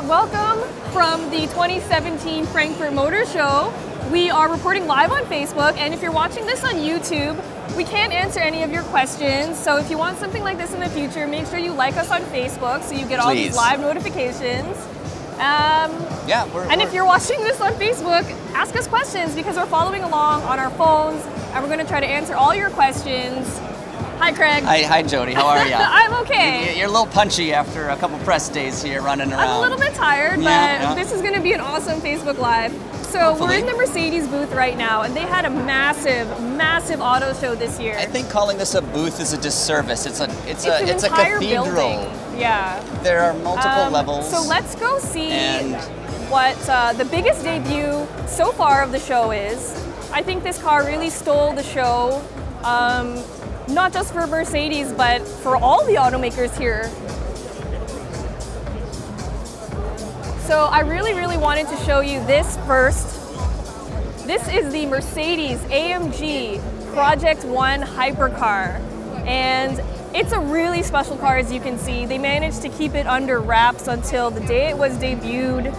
welcome from the 2017 Frankfurt Motor Show. We are reporting live on Facebook, and if you're watching this on YouTube, we can't answer any of your questions. So if you want something like this in the future, make sure you like us on Facebook so you get all these live notifications. If you're watching this on Facebook, ask us questions because we're following along on our phones, and we're going to try to answer all your questions. Hi, Craig. Hi, Jody. How are you? I'm okay. You're a little punchy after a couple press days here running around. I'm a little bit tired, but this is going to be an awesome Facebook Live. So we're in the Mercedes booth right now, and they had a massive, massive auto show this year. I think calling this a booth is a disservice. It's a entire cathedral. Building. Yeah. There are multiple levels. So let's go see what the biggest debut so far of the show is. I think this car really stole the show. Not just for Mercedes, but for all the automakers here. So I really wanted to show you this first. This is the Mercedes AMG Project 1 hypercar. And it's a really special car, as you can see. They managed to keep it under wraps until the day it was debuted.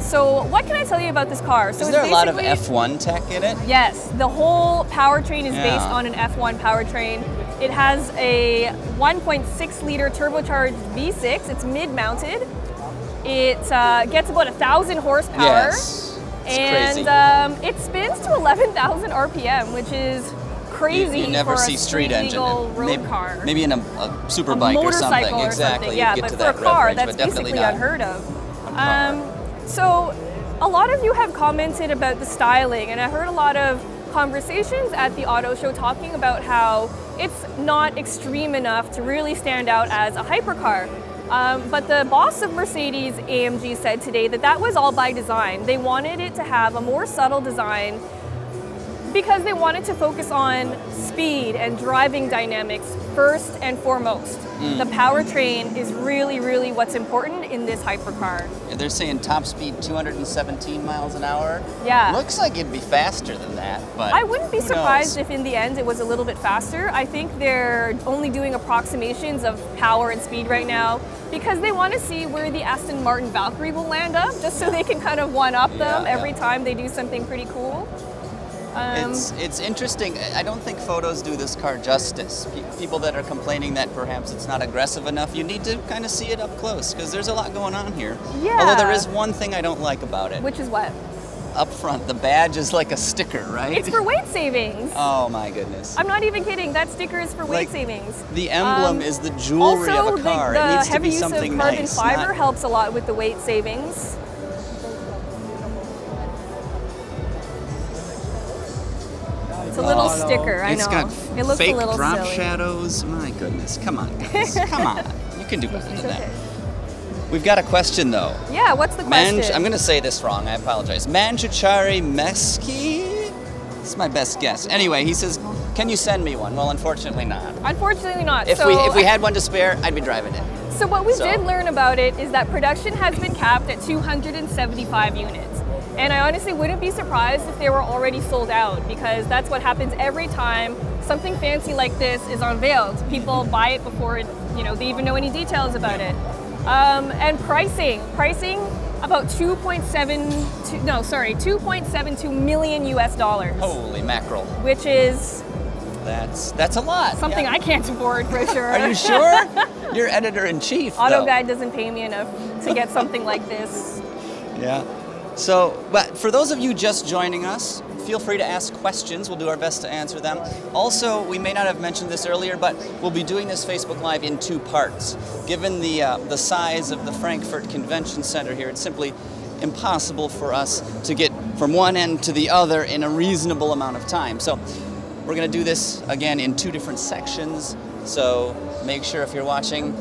So what can I tell you about this car? So is there a lot of F1 tech in it? Yes, the whole powertrain is based on an F1 powertrain. It has a 1.6 liter turbocharged V6. It's mid-mounted. It gets about 1,000 horsepower. Yes, and it spins to 11,000 RPM, which is crazy. You never for see a street engine. road car. Maybe in a super bike or something. Exactly. Yeah, you get but to for that a car, range, that's basically unheard of. So a lot of you have commented about the styling, and I heard a lot of conversations at the auto show talking about how it's not extreme enough to really stand out as a hypercar. But the boss of Mercedes AMG said today that that was all by design. They wanted it to have a more subtle design because they wanted to focus on speed and driving dynamics first and foremost. The powertrain is really what's important in this hypercar. Yeah, they're saying top speed 217 miles an hour. Yeah. Looks like it'd be faster than that, but I wouldn't be surprised if in the end it was a little bit faster. I think they're only doing approximations of power and speed right now because they want to see where the Aston Martin Valkyrie will land up, just so they can kind of one-up them every time they do something pretty cool. It's interesting. I don't think photos do this car justice. People that are complaining that perhaps it's not aggressive enough, you need to kind of see it up close because there's a lot going on here. Yeah. Although there is one thing I don't like about it. Which is what? Up front, the badge is like a sticker, right? It's for weight savings. Oh my goodness. I'm not even kidding. That sticker is for weight savings. The emblem is the jewelry of a car. Also, it needs to be the heavy use of carbon fiber helps a lot with the weight savings. It's a little sticker, I know. It's got it looks fake a little drop silly. shadows. My goodness, come on, guys. Come on. You can do better than that. We've got a question, though. Yeah, what's the question? I'm going to say this wrong. I apologize. Manchachari Meski? It's my best guess. Anyway, he says, can you send me one? Well, unfortunately not. Unfortunately not. If we had one to spare, I'd be driving it. So what we did learn about it is that production has been capped at 275 units. And I honestly wouldn't be surprised if they were already sold out because that's what happens every time something fancy like this is unveiled. People buy it before they even know any details about it. And pricing about 2.72 million US dollars. Holy mackerel. Which is that's a lot. Something I can't afford for sure. Are you sure? You're editor-in-chief. Auto Guide doesn't pay me enough to get something like this. Yeah. So, but for those of you just joining us, feel free to ask questions. We'll do our best to answer them. Also, we may not have mentioned this earlier, but we'll be doing this Facebook Live in 2 parts. Given the size of the Frankfurt Convention Center here, it's simply impossible for us to get from one end to the other in a reasonable amount of time. So we're going to do this again in 2 different sections. So make sure if you're watching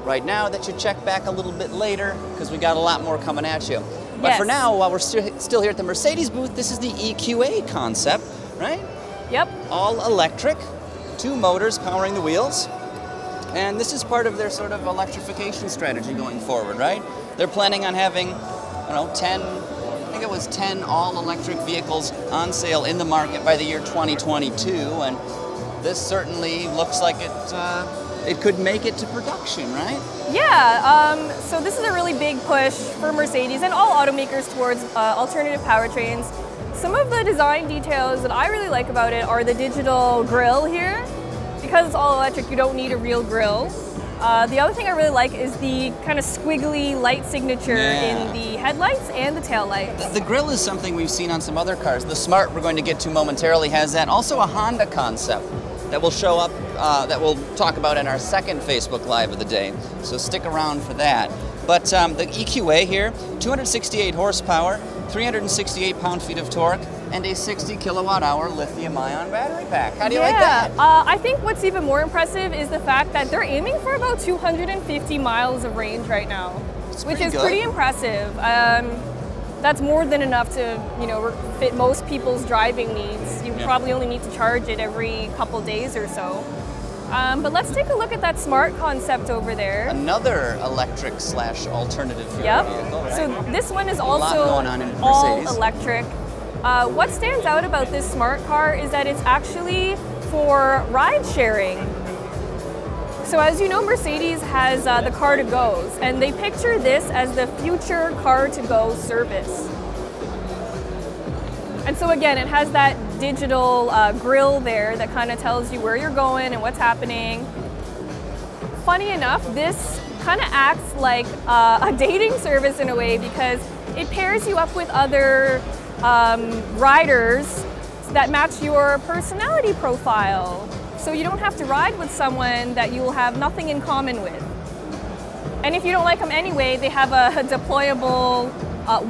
right now that you check back a little bit later because we got a lot more coming at you. But for now, while we're still here at the Mercedes booth, this is the EQA concept, right? Yep. All electric, 2 motors powering the wheels. And this is part of their sort of electrification strategy going forward, right? They're planning on having, 10 all-electric vehicles on sale in the market by the year 2022. And this certainly looks like it it could make it to production, right? Yeah, so this is a really big push for Mercedes and all automakers towards alternative powertrains. Some of the design details that I really like about it are the digital grille here. Because it's all electric, you don't need a real grille. The other thing I really like is the kind of squiggly light signature in the headlights and the taillights. The grille is something we've seen on some other cars. The Smart we're going to get to momentarily has that. Also a Honda concept that will show up, that we'll talk about in our second Facebook Live of the day. So stick around for that. But the EQA here, 268 horsepower, 368 pound-feet of torque, and a 60 kilowatt-hour lithium-ion battery pack. How do you like that? I think what's even more impressive is the fact that they're aiming for about 250 miles of range right now, which is pretty impressive. That's more than enough to, fit most people's driving needs. You probably only need to charge it every couple days or so. But let's take a look at that Smart concept over there. Another electric/alternative fuel vehicle, right? So this one is also all electric. What stands out about this Smart car is that it's actually for ride sharing. So as you know, Mercedes has the car-to-goes, and they picture this as the future car-to-go service. And so again, it has that digital grille there that kind of tells you where you're going and what's happening. Funny enough, this kind of acts like a dating service in a way, because it pairs you up with other riders that match your personality profile. So you don't have to ride with someone that you will have nothing in common with. And if you don't like them anyway, they have a deployable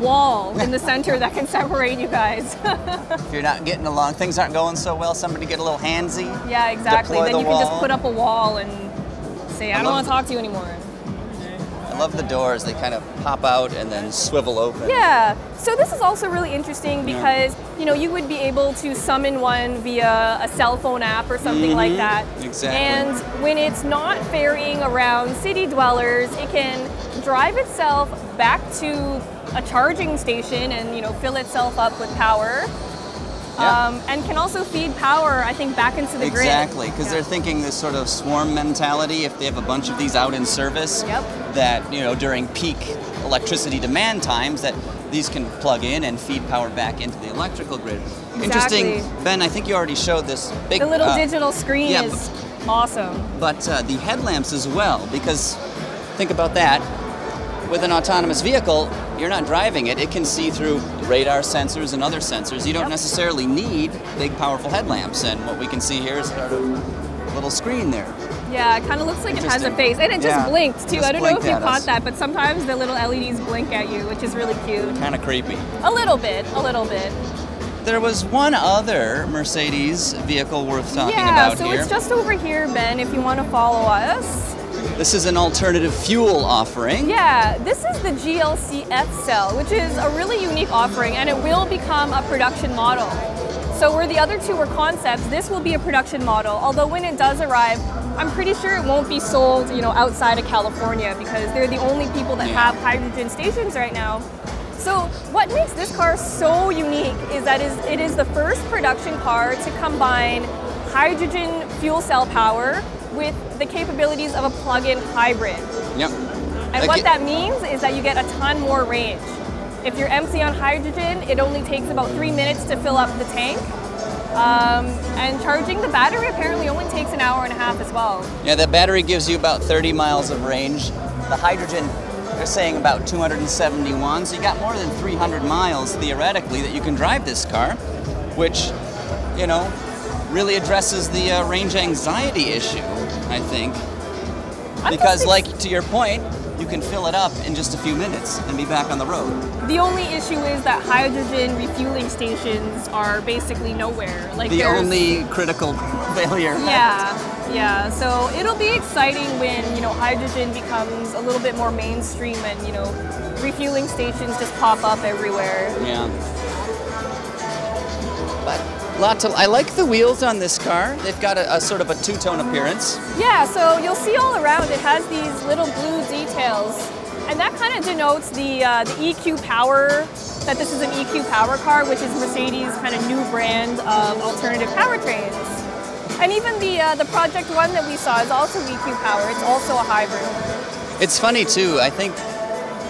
wall in the center that can separate you guys. If you're not getting along, things aren't going so well, somebody get a little handsy. Yeah, exactly. Then you can just put up a wall and say, I don't want to talk to you anymore. I love the doors. They kind of pop out and then swivel open. Yeah. So this is also really interesting because, you would be able to summon one via a cell phone app or something like that. Exactly. And when it's not ferrying around city dwellers, it can drive itself back to a charging station and, fill itself up with power. And can also feed power, I think, back into the grid. Exactly, because they're thinking this sort of swarm mentality. If they have a bunch of these out in service, that during peak electricity demand times, that these can plug in and feed power back into the electrical grid. Interesting, Ben. I think you already showed this big. The little digital screen is awesome. But the headlamps as well, because think about that. With an autonomous vehicle, you're not driving it. It can see through radar sensors and other sensors. You don't necessarily need big, powerful headlamps. And what we can see here is sort of a little screen there. Yeah, it kind of looks like it has a face. And it just blinked, too. I don't know if you caught that, but sometimes the little LEDs blink at you, which is really cute. Kind of creepy. A little bit. There was one other Mercedes vehicle worth talking about here. Yeah, so it's just over here, Ben, if you want to follow us. This is an alternative fuel offering. Yeah, this is the GLC F-Cell, which is a really unique offering, and it will become a production model. So where the other two were concepts, this will be a production model, although when it does arrive, I'm pretty sure it won't be sold, outside of California, because they're the only people that have hydrogen stations right now. So what makes this car so unique is that it is the first production car to combine hydrogen fuel cell power with the capabilities of a plug-in hybrid. Yep. And what that means is that you get a ton more range. If you're empty on hydrogen, it only takes about 3 minutes to fill up the tank. And charging the battery apparently only takes an hour and a half as well. Yeah, the battery gives you about 30 miles of range. The hydrogen, they're saying about 271, so you got more than 300 miles theoretically that you can drive this car, which, really addresses the range anxiety issue, I think. Because, to your point, you can fill it up in just a few minutes and be back on the road. The only issue is that hydrogen refueling stations are basically nowhere. The only critical failure. Yeah. So it'll be exciting when hydrogen becomes a little bit more mainstream and refueling stations just pop up everywhere. Yeah. But I like the wheels on this car. They've got a sort of a two-tone appearance. Yeah, so you'll see all around it has these little blue details. And that kind of denotes the EQ Power, that this is an EQ Power car, which is Mercedes' kind of new brand of alternative powertrains. And even the Project One that we saw is also EQ power. It's also a hybrid. It's funny too. I think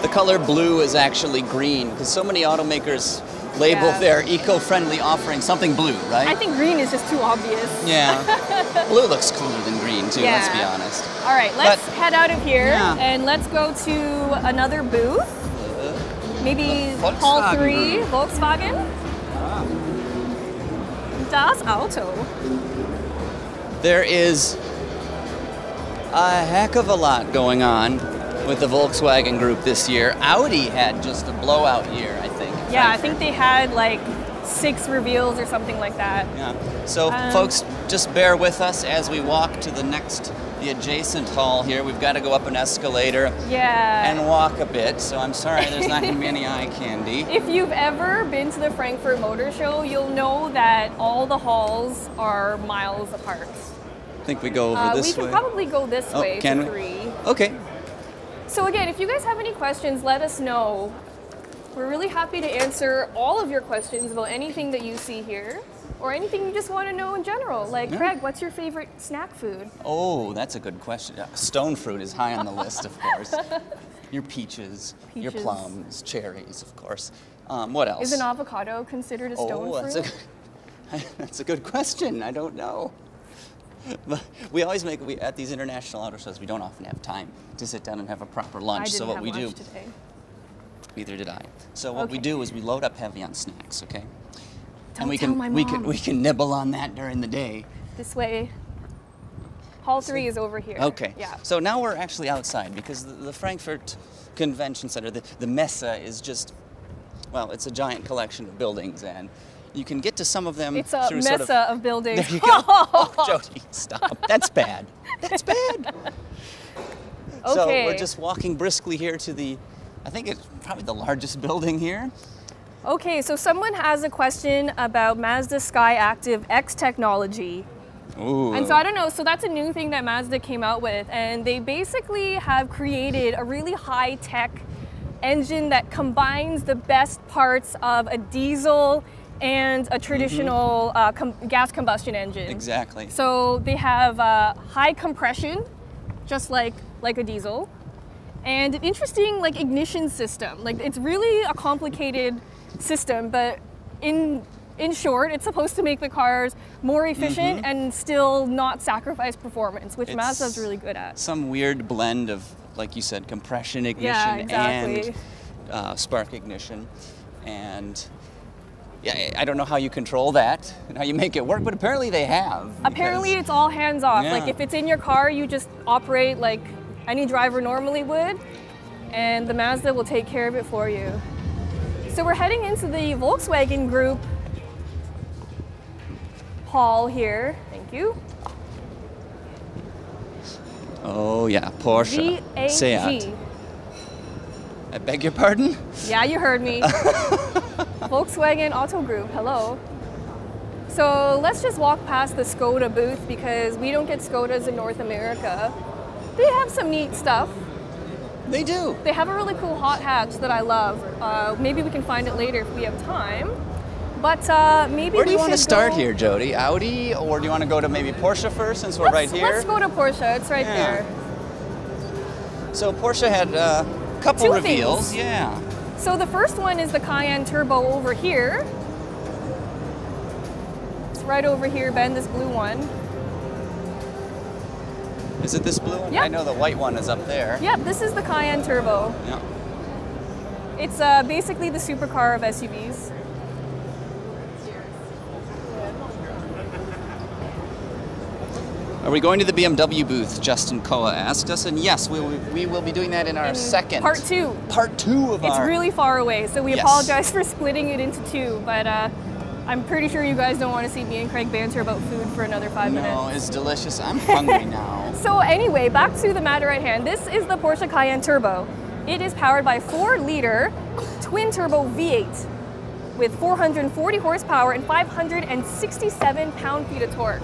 the color blue is actually green because so many automakers label their eco-friendly offering something blue, right? I think green is just too obvious. Yeah. Blue looks cooler than green too, let's be honest. All right, let's head out of here and let's go to another booth. Maybe Hall 3, Volkswagen. Das Auto. There is a heck of a lot going on with the Volkswagen Group this year. Audi had just a blowout year, I think. Yeah, I think they had like 6 reveals or something like that. Yeah. So folks, just bear with us as we walk to the adjacent hall here. We've got to go up an escalator and walk a bit, so I'm sorry there's not going to be any eye candy. If you've ever been to the Frankfurt Motor Show, you'll know that all the halls are miles apart. I think we go over this way. We can probably go this way to 3. Okay. So again, if you guys have any questions, let us know. We're really happy to answer all of your questions about anything that you see here, or anything you just want to know in general. Like, Craig, what's your favorite snack food? Oh, that's a good question. Stone fruit is high on the list, of course. Your peaches, your plums, cherries, of course. What else? Is an avocado considered a stone fruit? That's a good question. I don't know. But we always at these international auto shows, we don't often have time to sit down and have a proper lunch. I didn't have lunch today. Neither did I. So what we do is we load up heavy on snacks, okay? Don't tell my mom. We can nibble on that during the day. This way. Hall 3 is over here. Okay. Yeah. So now we're actually outside because the Frankfurt Convention Center, the Messe is just, well, it's a giant collection of buildings, and you can get to some of them. It's a Messe of buildings. There you go. Oh, Jody, stop. That's bad. That's bad. Okay. So we're just walking briskly here to I think it's probably the largest building here. Okay, so someone has a question about Mazda Skyactiv X technology. Ooh. And so I don't know, so that's a new thing that Mazda came out with, and they basically have created a really high-tech engine that combines the best parts of a diesel and a traditional gas combustion engine. Exactly. So they have high compression, just like a diesel, and an interesting ignition system. It's really a complicated system, but in short, it's supposed to make the cars more efficient and still not sacrifice performance, which Mazda's really good at. Some weird blend of, like you said, compression ignition and spark ignition. And yeah, I don't know how you control that and how you make it work, but apparently they have. Apparently it's all hands off. Like if it's in your car, you just operate like any driver normally would, and the Mazda will take care of it for you. So we're heading into the Volkswagen Group hall here. Thank you. Oh yeah, Porsche, Seat. I beg your pardon? Yeah, you heard me. Volkswagen Auto Group, hello. So let's just walk past the Skoda booth because we don't get Skodas in North America. They have some neat stuff. They do. They have a really cool hot hatch that I love. Maybe we can find it later if we have time. But maybe Where do you want to start here, Jody? Audi, or do you want to go to maybe Porsche first since we're right here? Let's go to Porsche. It's right there. So Porsche had a couple reveals. Things. Yeah. So the first one is the Cayenne Turbo over here. It's right over here, Ben, this blue one. Is it this blue one? Yep. I know the white one is up there. Yep, this is the Cayenne Turbo. Yeah. It's basically the supercar of SUVs. Are we going to the BMW booth? Justin Koa asked us, and yes, we will be doing that in our second. Part 2. Part 2 of It's really far away, so we apologize for splitting it into 2, but I'm pretty sure you guys don't want to see me and Craig banter about food for another 5 minutes. No, it's delicious. I'm hungry now. So anyway, back to the matter at hand. This is the Porsche Cayenne Turbo. It is powered by 4-liter twin-turbo V8 with 440 horsepower and 567 pound-feet of torque.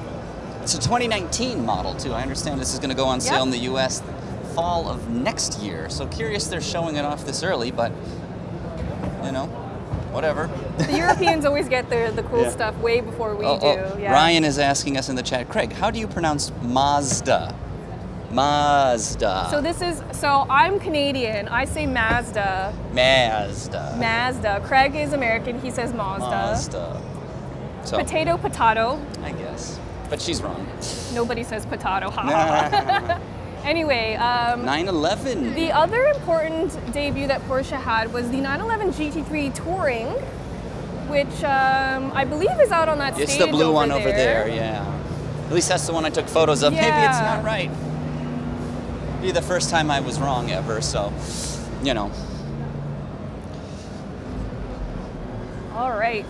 It's a 2019 model, too. I understand this is going to go on sale in the U.S. fall of next year. So curious they're showing it off this early, but, you know. whatever. The Europeans always get the cool stuff way before we do. Yeah. Ryan is asking us in the chat, Craig, how do you pronounce Mazda? Mazda. So I'm Canadian. I say Mazda. Mazda. Mazda. Craig is American. He says Mazda. Mazda. So, Potato, potato. I guess. But she's wrong. Nobody says potato. Anyway, 911. The other important debut that Porsche had was the 911 GT3 Touring, which I believe is out on that stage. It's the blue one over there. there, yeah. At least that's the one I took photos of. Yeah. Maybe it's not right. Be the first time I was wrong ever, so, you know. All right.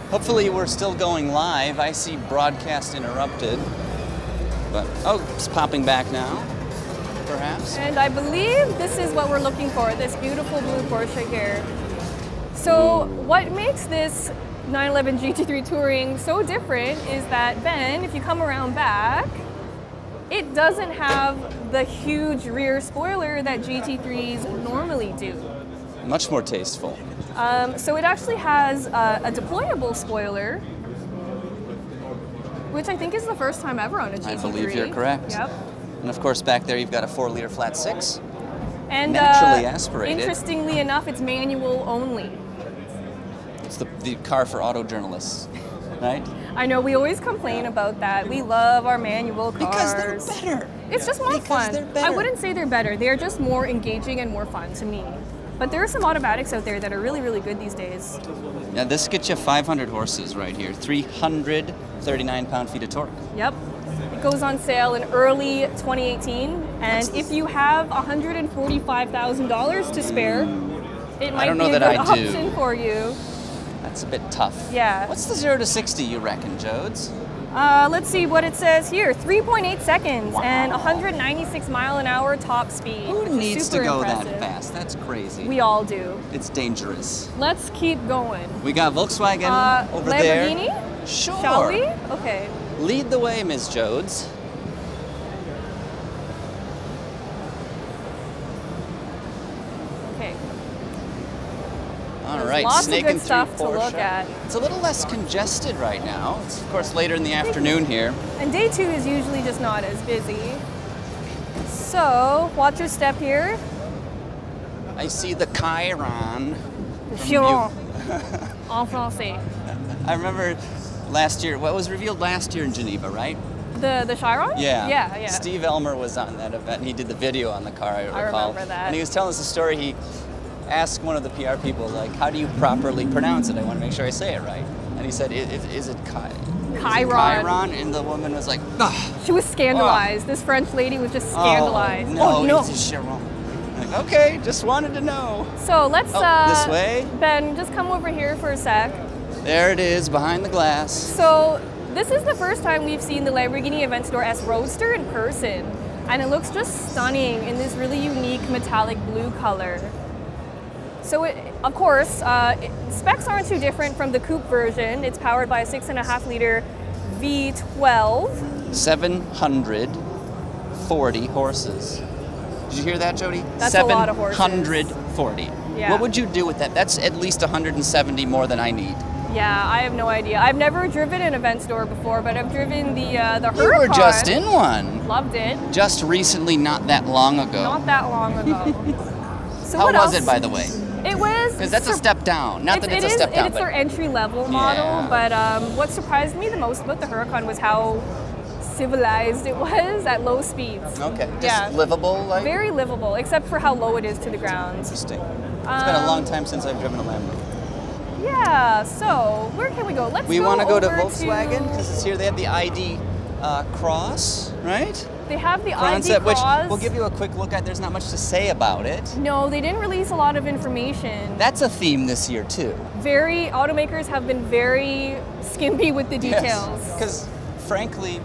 Hopefully we're still going live. I see broadcast interrupted. But, oh, it's popping back now, perhaps. And I believe this is what we're looking for, this beautiful blue Porsche here. So what makes this 911 GT3 Touring so different is that, Ben, if you come around back, it doesn't have the huge rear spoiler that GT3s normally do. Much more tasteful. So it actually has a deployable spoiler, which I think is the first time ever on a GT3. I believe you're correct. Yep. And of course back there you've got a 4-liter flat 6. And naturally aspirated. Interestingly enough, it's manual only. It's the car for auto journalists, right? I know, we always complain about that. We love our manual cars. Because they're better. It's just more fun. They're better. I wouldn't say they're better. They're just more engaging and more fun to me. But there are some automatics out there that are really, really good these days. Yeah, this gets you 500 horses right here. 339 pound-feet of torque. Yep. It goes on sale in early 2018. And if you have $145,000 to spare, it might be a good option for you. That's a bit tough. Yeah. What's the 0 to 60, you reckon, Jodes? Let's see what it says here. 3.8 seconds Wow. and 196 mile an hour top speed. Who needs to super go impressive. that fast? That's crazy. We all do. It's dangerous. Let's keep going. We got Volkswagen over Lamborghini? there. Sure. Shall we? Okay. Lead the way, Ms. Jodes. Okay. All right, lots of snaking good stuff through to look Porsche. at. It's a little less congested right now. It's, of course, later in the afternoon here. And day 2 is usually just not as busy. So, watch your step here. I see the Chiron. Chiron. En français. I remember last year, what was revealed last year in Geneva, right? The Chiron? Yeah. Yeah. Steve Elmer was on that event, and he did the video on the car, I recall. remember that. And he was telling us a story. He asked one of the PR people, like, how do you properly pronounce it? I want to make sure I say it right. And he said, is it Chiron. Chiron? And the woman was like, ugh. She was scandalized. This French lady was just scandalized. Oh, no. It's Chiron. Like, okay, just wanted to know. So let's, this way? Ben, just come over here for a sec. There it is, behind the glass. So this is the first time we've seen the Lamborghini Aventador S Roadster in person. And it looks just stunning in this really unique metallic blue color. So of course, specs aren't too different from the coupe version. It's powered by a 6.5 liter V12. 740 horses. Did you hear that, Jody? That's a lot of horses. 740. Yeah. What would you do with that? That's at least 170 more than I need. Yeah, I have no idea. I've never driven an Aventador before, but I've driven the Huracan. You were just in one. Loved it. Just recently, not that long ago. Not that long ago. So How what was else? it, by the way? It was... Because that's a step down. Not that it's a step down, It's but... their entry-level model, but what surprised me the most about the Huracan was how civilized it was at low speeds. Okay, just livable, like? Very livable, except for how low it is to the ground. Interesting. It's been a long time since I've driven a Lambo. Yeah, so where can we go? Let's We want to go to Volkswagen, because because it's here. They have the ID Cross, right? They have the Concept, ID Cross. which we'll give you a quick look at. There's not much to say about it. No, they didn't release a lot of information. That's a theme this year, too. Automakers have been very skimpy with the details. Because, frankly,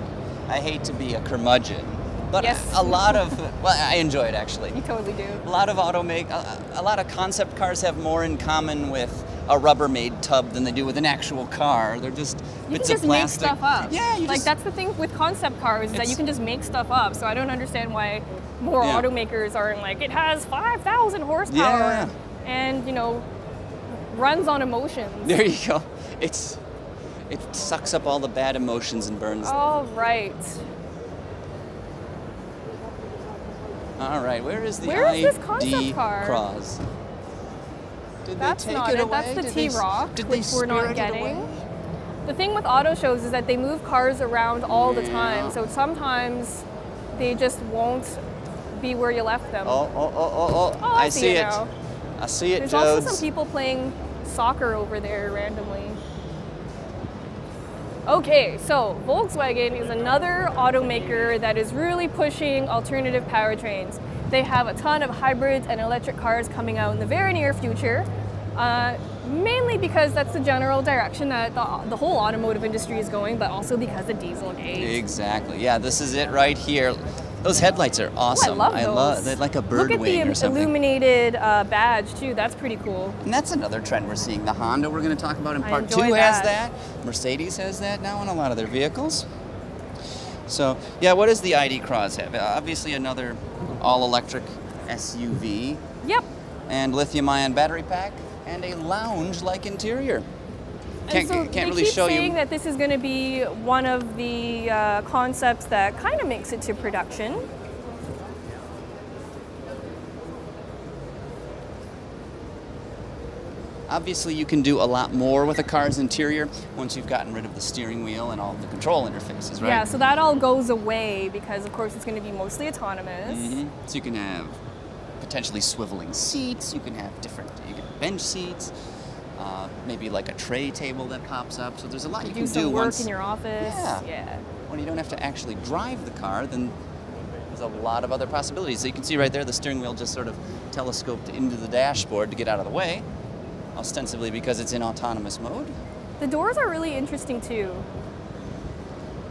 I hate to be a curmudgeon, but Yes. a lot of, well, I enjoy it, actually. You totally do. A lot of a lot of concept cars have more in common with a Rubbermaid tub than they do with an actual car. They're just bits of plastic. You can just make stuff up. Yeah, like that's the thing with concept cars, is that you can just make stuff up. So I don't understand why more automakers aren't like, it has 5,000 horsepower. Yeah. And, you know, runs on emotions. There you go. It sucks up all the bad emotions and burns them. All right. All right, where is the Where is this ID concept car? Cross? Did That's they take not it it. away? That's the T-Rock, Did they which we're not spirit it getting. away? The thing with auto shows is that they move cars around all the time, so sometimes they just won't be where you left them. Oh, Oh, I see it. now. I see it, There's Jodes. also some people playing soccer over there randomly. Okay, so Volkswagen is another automaker that is really pushing alternative powertrains. They have a ton of hybrids and electric cars coming out in the very near future, mainly because that's the general direction that the whole automotive industry is going, but also because of Dieselgate. Exactly. Yeah, this is it right here. Those headlights are awesome. Oh, I love those. They're like a bird Look wing at or the something. illuminated badge too. That's pretty cool. And that's another trend we're seeing. The Honda we're going to talk about in I part enjoy 2 has that. that. Mercedes has that now in a lot of their vehicles. So, yeah, what does the ID Cross have? Obviously another all-electric SUV. Yep. And lithium-ion battery pack and a lounge-like interior. And so Can't they really keep show saying you. that this is going to be one of the concepts that kind of makes it to production. Obviously, you can do a lot more with a car's interior once you've gotten rid of the steering wheel and all of the control interfaces, right? Yeah, so that all goes away because, of course, it's going to be mostly autonomous. So you can have potentially swiveling seats. You can have you can bench seats. Maybe like a tray table that pops up. So there's a lot you can Do some do work once. in your office. Yeah. When you don't have to actually drive the car, then there's a lot of other possibilities. So you can see right there, the steering wheel just sort of telescoped into the dashboard to get out of the way, ostensibly because it's in autonomous mode. The doors are really interesting too.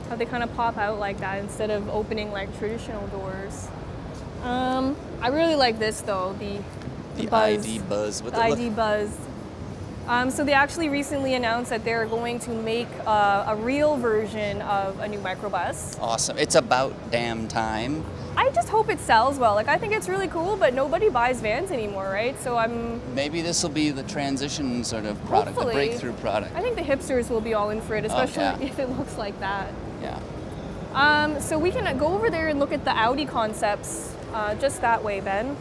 How they kind of pop out like that instead of opening like traditional doors. I really like this though, the Buzz. ID Buzz. The ID Buzz. So they actually recently announced that they're going to make a real version of a new microbus. Awesome. It's about damn time. I just hope it sells well. Like, I think it's really cool, but nobody buys vans anymore, right? So Maybe this will be the transition sort of product, Hopefully. the breakthrough product. I think the hipsters will be all in for it, especially yeah. if it looks like that. Yeah. So we can go over there and look at the Audi concepts just that way, Ben.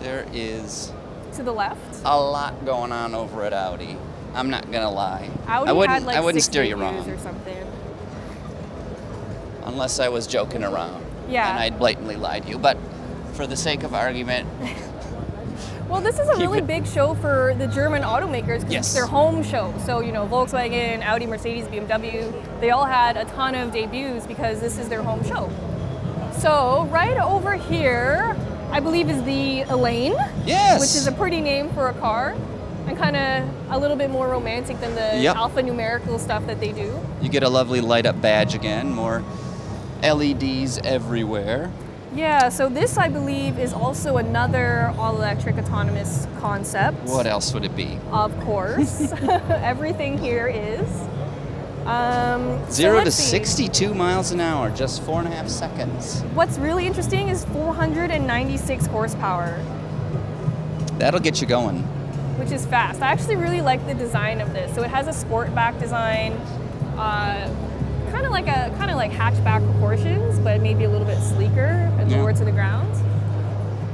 There is To the left. a lot going on over at Audi. I'm not gonna lie. Audi I wouldn't, had like I wouldn't 6 steer you reviews wrong, or something. unless I was joking around. Yeah. And I'd blatantly lie to you. But for the sake of argument, Well, this is a Keep really it- big show for the German automakers because Yes. it's their home show. So, you know, Volkswagen, Audi, Mercedes, BMW, they all had a ton of debuts because this is their home show. So, right over here, I believe is the Elaine, yes. which is a pretty name for a car and kind of a little bit more romantic than the Yep. alphanumerical stuff that they do. You get a lovely light up badge again, more LEDs everywhere. Yeah, so this, I believe, is also another all-electric autonomous concept. What else would it be? Of course. Everything here is. 0 to let's see. 62 miles an hour, just 4.5 seconds. What's really interesting is 496 horsepower, That'll get you going. which is fast. I actually really like the design of this. So it has a sportback design, kind of like hatchback proportions, but maybe a little bit sleeker and Yeah. lower to the ground.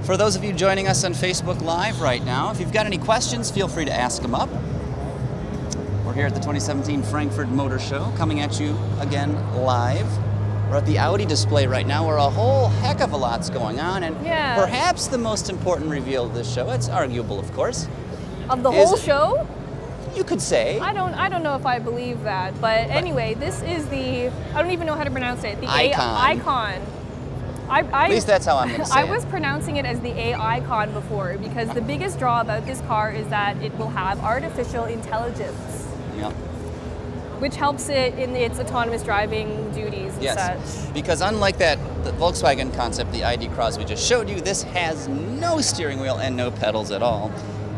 For those of you joining us on Facebook Live right now, if you've got any questions, feel free to ask them up. We're here at the 2017 Frankfurt Motor Show, coming at you again live. We're at the Audi display right now, where a whole heck of a lot's going on, and Yeah. perhaps the most important reveal of this show, it's arguable, of course, Of the Is whole it- say? you could say. I don't know if I believe that, but anyway, this is the, I don't even know how to pronounce it. The Icon. Icon. At least that's how I'm going to say I it. was pronouncing it as the A icon before because the biggest draw about this car is that it will have artificial intelligence, Yeah. which helps it in its autonomous driving duties and Yes, such. because unlike the Volkswagen concept, the ID Cross we just showed you, this has no steering wheel and no pedals at all.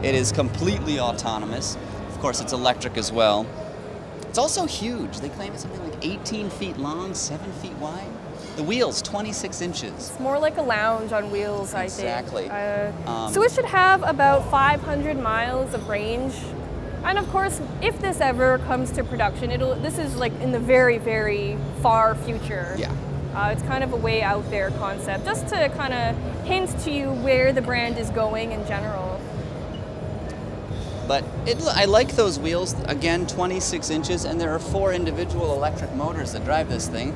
It is completely autonomous. Of course, it's electric as well. It's also huge. They claim it's something like 18 feet long, 7 feet wide. The wheels, 26 inches. It's more like a lounge on wheels, I think. Exactly. So it should have about 500 miles of range. And of course, if this ever comes to production, this is like in the very, very far future. Yeah. It's kind of a way out there concept, just to kind of hint to you where the brand is going in general. But I like those wheels. Again, 26 inches, and there are 4 individual electric motors that drive this thing,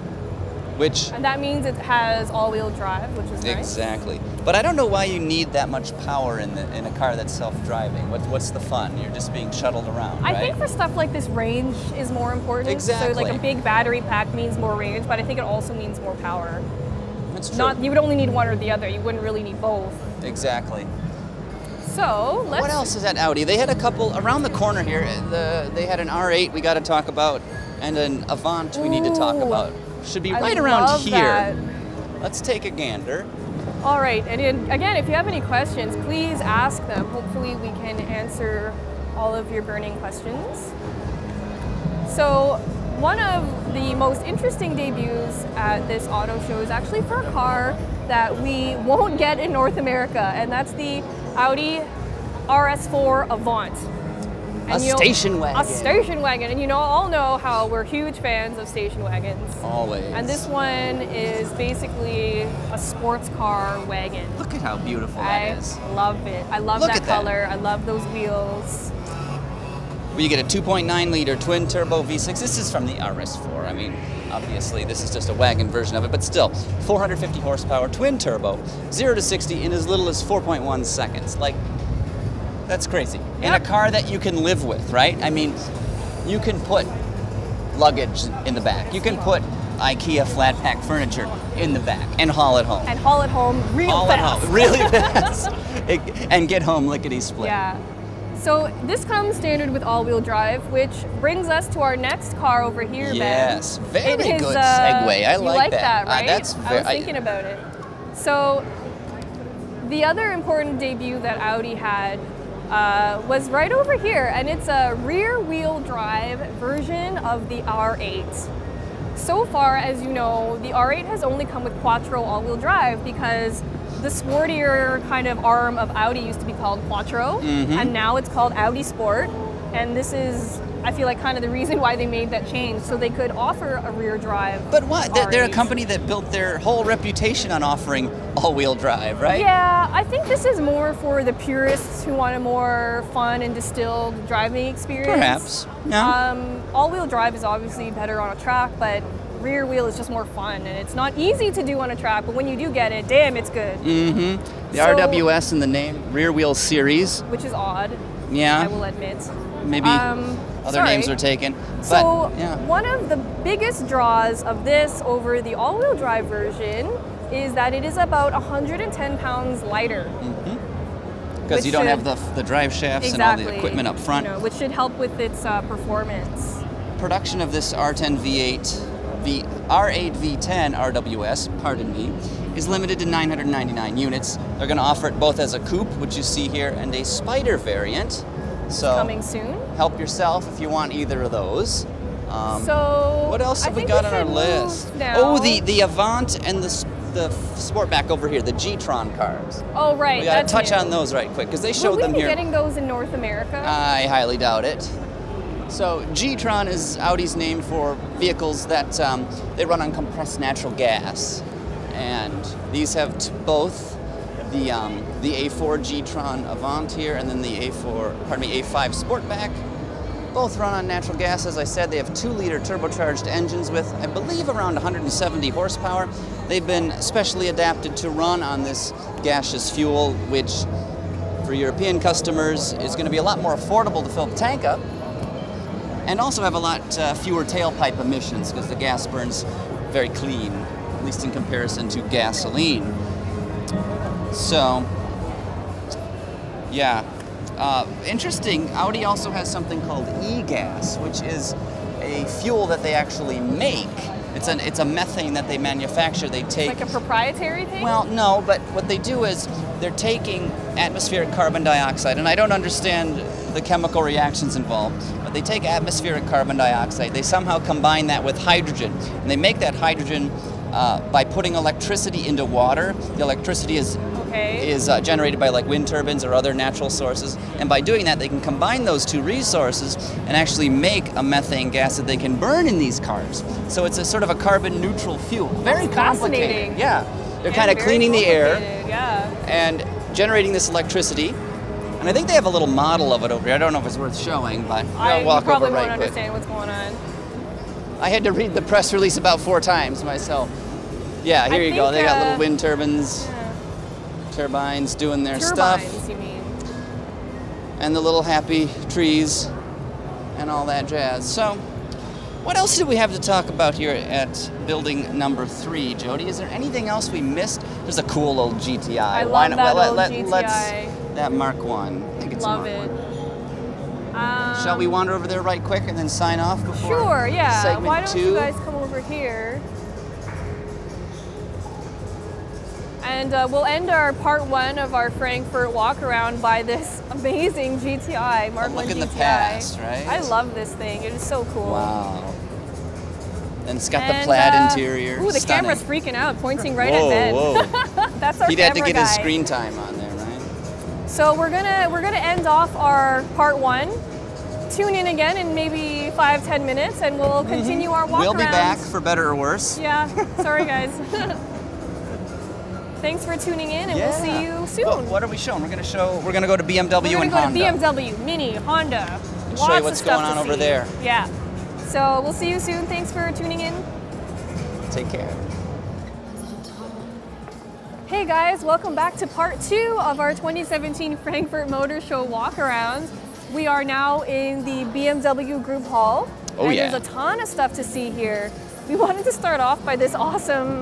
which... And that means it has all-wheel drive, which is nice. Exactly. But I don't know why you need that much power in a car that's self-driving. What's the fun? You're just being shuttled around, right? I think for stuff like this, range is more important. Exactly. So like a big battery pack means more range, but I think it also means more power. That's true. You would only need one or the other. You wouldn't really need both. Exactly. So what else is at Audi? They had a couple around the corner here. They had an R8 we got to talk about, and an Avant we need to talk about. Should be right around here. That. Let's take a gander. All right, and again, if you have any questions, please ask them. Hopefully we can answer all of your burning questions. So one of the most interesting debuts at this auto show is actually for a car that we won't get in North America, and that's the Audi RS4 Avant. And station wagon. A station wagon, and all know how we're huge fans of station wagons. Always. And this one is basically a sports car wagon. Look at how beautiful that is. I love it. I love that color. I love those wheels. Well, you get a 2.9 liter twin turbo V6. This is from the RS4. I mean, obviously this is just a wagon version of it, but still, 450 horsepower, twin turbo, 0 to 60 in as little as 4.1 seconds. Like, that's crazy. Yep. In a car that you can live with, right? I mean, you can put luggage in the back. You can put IKEA flat pack furniture in the back and haul it home. And haul it home real fast. Haul it home really fast. And get home lickety-split. Yeah. So this comes standard with all-wheel drive, which brings us to our next car over here, Ben. Yes, very good segue. I like that. Right? That's very, I was thinking about it. So the other important debut that Audi had was right over here, and it's a rear-wheel drive version of the R8. So far, as you know, the R8 has only come with Quattro all-wheel drive because the sportier kind of arm of Audi used to be called Quattro, and now it's called Audi Sport. And this is, I feel like, kind of the reason why they made that change, so they could offer a rear drive. But what? R8. They're a company that built their whole reputation on offering all-wheel drive, right? Yeah, I think this is more for the purists who want a more fun and distilled driving experience. Perhaps. Yeah. All-wheel drive is obviously better on a track, but rear wheel is just more fun, and it's not easy to do on a track, but when you do get it, damn, it's good. The RWS in the name, rear wheel series. Which is odd. Yeah. I will admit. Maybe other names are taken. So but, yeah. One of the biggest draws of this over the all-wheel drive version is that it is about 110 pounds lighter. Because you don't have the drive shafts and all the equipment up front. Which should help with its performance. Production of this R10 V8, the R8 V10 RWS, pardon me, is limited to 999 units. They're going to offer it both as a coupe, which you see here, and a Spider variant. So coming soon. Help yourself if you want either of those. So what else have we got on our list? Oh, the Avant and the Sportback over here, the G-Tron cars. Oh, right. We got to touch on those right quick because they showed them here. Will we be getting those in North America? I highly doubt it. So G-Tron is Audi's name for vehicles that they run on compressed natural gas, and these have both the A4 G-Tron Avant here, and then the A5 Sportback. Both run on natural gas. As I said, they have 2-liter turbocharged engines with, I believe, around 170 horsepower. They've been specially adapted to run on this gaseous fuel, which for European customers is going to be a lot more affordable to fill the tank up, and also have a lot fewer tailpipe emissions because the gas burns very clean, at least in comparison to gasoline. So, yeah. Interesting, Audi also has something called e-gas, which is a fuel that they actually make. It's a methane that they manufacture. They take... Like a proprietary thing? Well, no, but what they do is they're taking atmospheric carbon dioxide, and I don't understand the chemical reactions involved, but they take atmospheric carbon dioxide, they somehow combine that with hydrogen, and they make that hydrogen by putting electricity into water. The electricity is generated by like wind turbines or other natural sources, and by doing that they can combine those two resources and actually make a methane gas that they can burn in these cars. So it's a sort of a carbon neutral fuel. Very complicated. Yeah, they're kind of cleaning the air and generating this electricity. And I think they have a little model of it over here. I don't know if it's worth showing, but I'll walk over right quick. You probably won't understand what's going on. I had to read the press release about 4 times myself. Yeah, here you go. They got little wind turbines, turbines doing their stuff. Turbines, you mean? And the little happy trees and all that jazz. So, what else do we have to talk about here at building number 3, Jody? Is there anything else we missed? There's a cool old GTI. I love that old GTI. That Mark 1. I think it's love Mark it. 1. Shall we wander over there right quick and then sign off before Sure, yeah. segment Why don't 2? you guys come over here? And we'll end our part 1 of our Frankfurt walk around by this amazing GTI, Mark 1 GTI. Look in the past, right? I love this thing. It is so cool. Wow. And it's got the plaid interior. Ooh, the camera's freaking out, pointing right at Ben. Whoa. That's our He'd camera have to get guy. his screen time on there, right? So we're gonna end off our part 1. Tune in again in maybe 5-10 minutes, and we'll continue our walk We'll around. be back for better or worse. Yeah. Sorry, guys. Thanks for tuning in, and we'll see you soon. Well, what are we showing? We're gonna go to BMW and Honda. We're gonna go to BMW, Mini, Honda. And show you what's going on over there. Yeah. So we'll see you soon. Thanks for tuning in. Take care. Hey guys, welcome back to part 2 of our 2017 Frankfurt Motor Show walk around. We are now in the BMW Group Hall. Oh, and there's a ton of stuff to see here. We wanted to start off by this awesome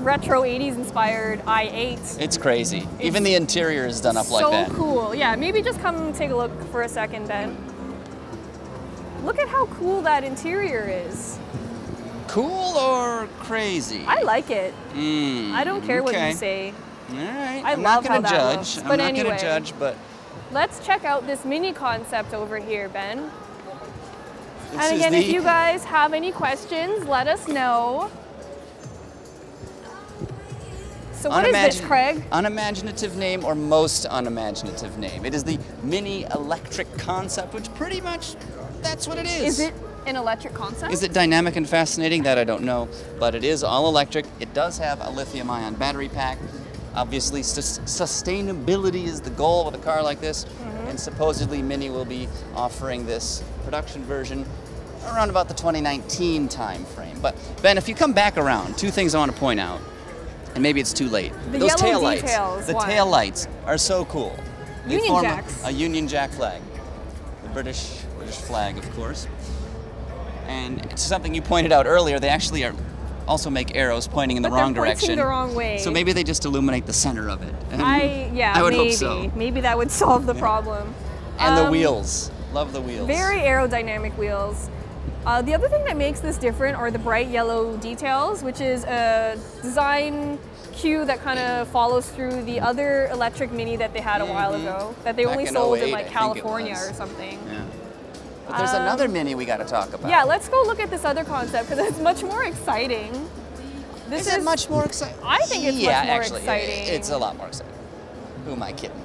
retro 80s inspired i8. It's crazy. Even the interior is done up like that. So cool. Yeah, maybe just come take a look for a second, Ben. Look at how cool that interior is. Cool or crazy? I like it. I don't care what you say. All right. I I'm love not going how to that judge. looks. I'm But not anyway, going to judge, but let's check out this Mini concept over here, Ben. this And again, is if you guys have any questions, let us know. So what is this, Craig? Unimaginative name or most unimaginative name. It is the Mini electric concept, which pretty much, that's what it is. Is it an electric concept? Is it dynamic and fascinating? That I don't know, but it is all electric. It does have a lithium-ion battery pack. Obviously, sustainability is the goal with a car like this, and supposedly Mini will be offering this production version around about the 2019 time frame. But Ben, if you come back around, 2 things I want to point out, and maybe it's too late. The Those yellow taillights, details, the why? taillights are so cool. They Union form Jacks. a Union Jack flag, the British flag, of course. And it's something you pointed out earlier. They actually also make arrows pointing in the wrong direction. Pointing the wrong way. So maybe they just illuminate the center of it. And I would maybe. hope so. Maybe that would solve the problem. And the wheels. Love the wheels. Very aerodynamic wheels. The other thing that makes this different are the bright yellow details, which is a design cue that kind of follows through the other electric Mini that they had a while ago, that they Back only in sold 08, in like I think it California was. or something. Yeah. But there's another Mini we got to talk about. Yeah, let's go look at this other concept because it's much more exciting. This Is it much more exciting? I think it's much more actually, exciting. It's a lot more exciting. Who am I kidding?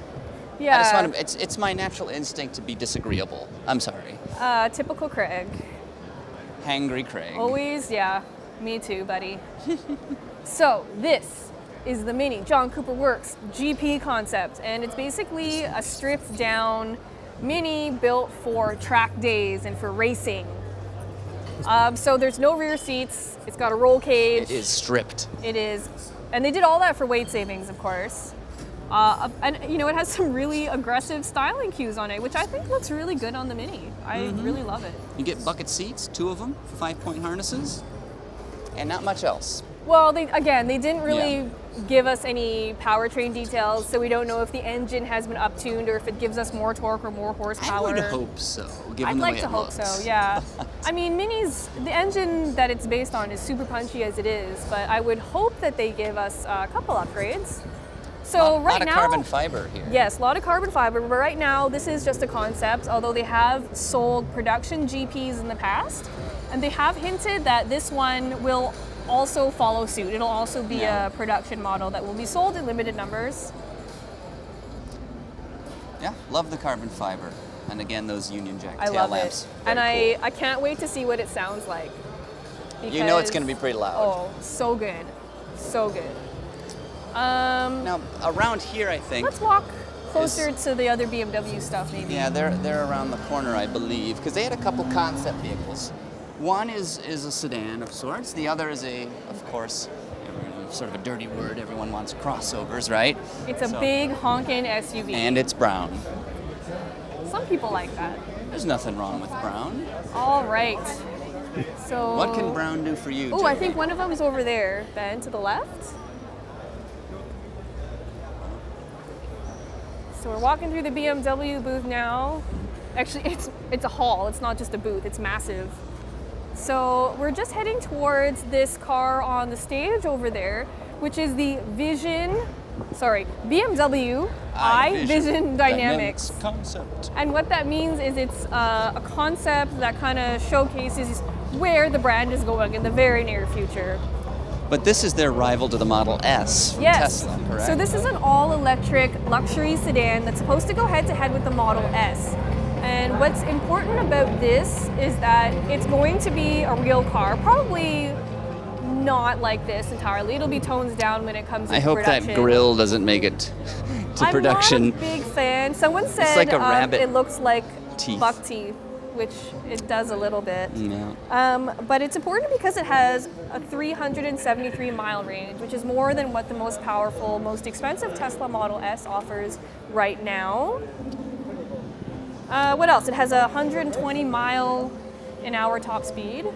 Yeah. I just want to, it's my natural instinct to be disagreeable. I'm sorry. Typical Craig. Hangry Craig. Always, yeah. Me too, buddy. So this is the Mini John Cooper Works GP concept, and it's basically a stripped down Mini built for track days and for racing. So there's no rear seats. It's got a roll cage. It is stripped. It is, and they did all that for weight savings, of course. And you know, it has some really aggressive styling cues on it, which I think looks really good on the Mini. I really love it. You get bucket seats, 2 of them, 5-point harnesses, and not much else. Well, they didn't really give us any powertrain details, so we don't know if the engine has been up-tuned or if it gives us more torque or more horsepower. I would hope so, given I'd the like way to it hope looks. so, yeah. I mean, the engine that it's based on is super punchy as it is, but I would hope that they give us a couple upgrades. So right now, a lot of carbon fiber here. Yes, a lot of carbon fiber, but right now this is just a concept, although they have sold production GPs in the past, and they have hinted that this one will also follow suit. It'll also be Yeah. a production model that will be sold in limited numbers. Yeah, love the carbon fiber. And again, those Union Jack I tail love lamps. it. Very And cool. I can't wait to see what it sounds like. You know it's going to because- be pretty loud. Oh, so good. So good. Now, around here, I think. Let's walk closer to the other BMW stuff, maybe. Yeah, they're around the corner, I believe, because they had a couple concept vehicles. One is a sedan of sorts. The other is of course, sort of a dirty word. Everyone wants crossovers, right? It's a big honking SUV. And it's brown. Some people like that. There's nothing wrong with brown. All right. So. What can brown do for you, Oh, I Jody? think one of them is over there, Ben, to the left. So we're walking through the BMW booth now. Actually, it's a hall. It's not just a booth. It's massive. So we're just heading towards this car on the stage over there, which is the BMW iVision Dynamics. Concept. And what that means is it's a concept that kind of showcases where the brand is going in the very near future. But this is their rival to the Model S from Yes. Tesla, correct? So this is an all-electric luxury sedan that's supposed to go head-to-head with the Model S. And what's important about this is that it's going to be a real car, probably not like this entirely. It'll be toned down when it comes to I hope production. that grill doesn't make it to production. I'm not a big fan. Someone said like a rabbit it looks like teeth. buck teeth, which it does a little bit. Yeah. But it's important because it has a 373-mile range, which is more than what the most powerful, most expensive Tesla Model S offers right now. What else? It has a 120-mile-an-hour top speed.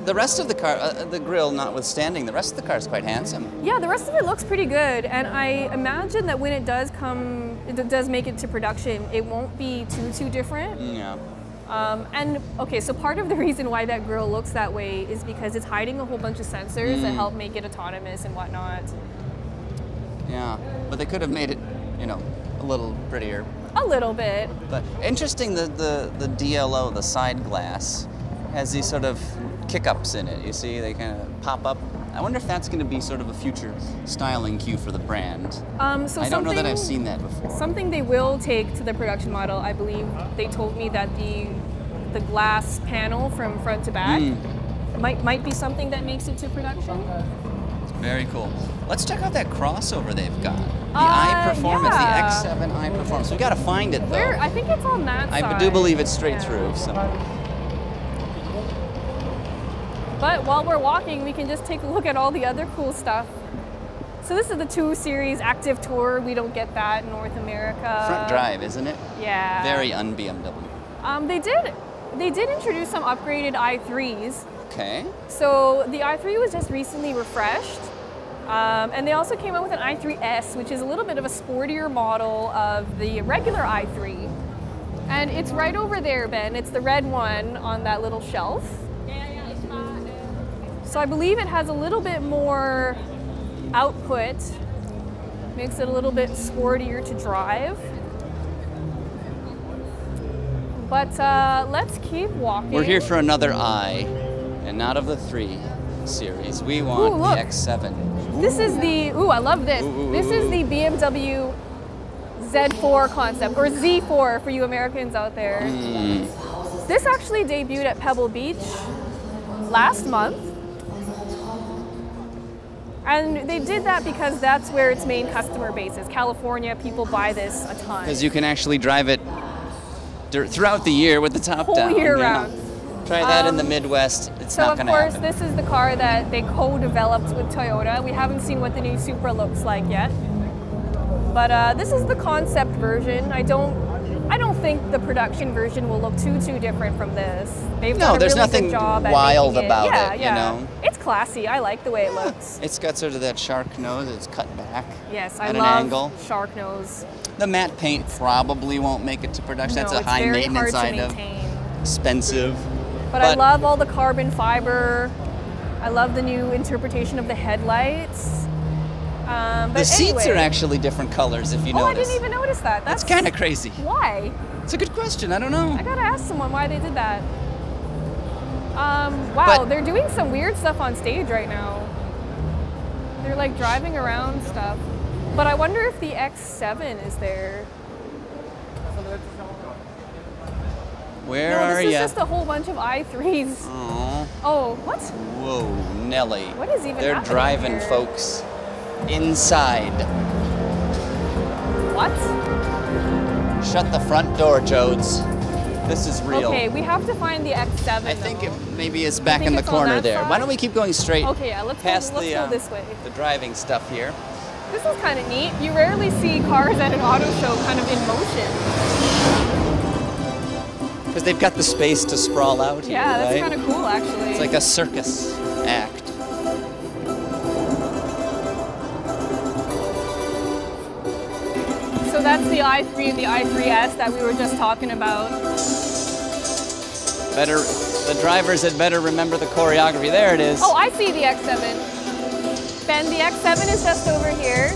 The rest of the car, the grille notwithstanding, the rest of the car is quite handsome. Yeah, the rest of it looks pretty good, and I imagine that when it does make it to production, it won't be too different. Yeah. And okay, so part of the reason why that grille looks that way is because it's hiding a whole bunch of sensors that help make it autonomous and whatnot. Yeah, but they could have made it, a little prettier. A little bit. But interesting, the DLO, the side glass, has these sort of kick-ups in it. You see, they kind of pop up. I wonder if that's going to be sort of a future styling cue for the brand. So I don't know that I've seen that before. Something they will take to the production model, I believe they told me that the glass panel from front to back might be something that makes it to production. Very cool. Let's check out that crossover they've got. The iPerformance, yeah. the X7 iPerformance. We got to find it though. I think it's on that side. I do believe it's straight Yeah. through. So. But while we're walking, we can just take a look at all the other cool stuff. So this is the 2 Series Active Tour. We don't get that in North America. Front drive, isn't it? Yeah. Very un-BMW. They did introduce some upgraded i3s. Okay. So the i3 was just recently refreshed. And they also came out with an i3S, which is a little bit of a sportier model of the regular i3. And it's right over there, Ben. It's the red one on that little shelf. So I believe it has a little bit more output, makes it a little bit sportier to drive. But let's keep walking. We're here for another I, and not of the 3 Series. We want look. the X7. This is the, I love this. This is the BMW Z4 concept, or Z4 for you Americans out there. This actually debuted at Pebble Beach last month. And they did that because that's where its main customer base is. California, people buy this a ton. Because you can actually drive it throughout the year with the top Whole down. year round. Try that in the Midwest. It's So not of going to course, happen. this is the car that they co-developed with Toyota. We haven't seen what the new Supra looks like yet. But this is the concept version. I don't think the production version will look too different from this. They've done a there's really nothing good job at wild making about yeah, it, yeah. you know. It's classy. I like the way it looks. It's got sort of that shark nose. It's cut back Yes, at I an love angle. shark nose. The matte paint probably won't make it to production. That's No, a it's high very maintenance hard to item. maintain. Expensive. But I love all the carbon fiber. I love the new interpretation of the headlights. But the seats anyway. are actually different colors if you I notice. didn't even notice that. That's kind of crazy. Why? It's a good question. I don't know. I gotta ask someone why they did that. Wow, But- they're doing some weird stuff on stage right now. They're like driving around stuff. But I wonder if the X7 is there. Where No, are this is you? just a whole bunch of i3s. Oh, Oh, what? whoa, Nelly. What is even They're happening driving, here? folks. Inside. What? Shut the front door, Jodes. This is real. Okay, we have to find the X7. I think though. it maybe it's back think in the it's on corner that there. side? Why don't we keep going straight Okay, yeah, let's past go the this way. the driving stuff here? This is kind of neat. You rarely see cars at an auto show kind of in motion. Because they've got the space to sprawl out here, Yeah, that's right? kind of cool, actually. It's like a circus act. So that's the i3 and the i3S that we were just talking about. Better, the drivers had better remember the choreography. There it is. Oh, I see the X7. Ben, the X7 is just over here.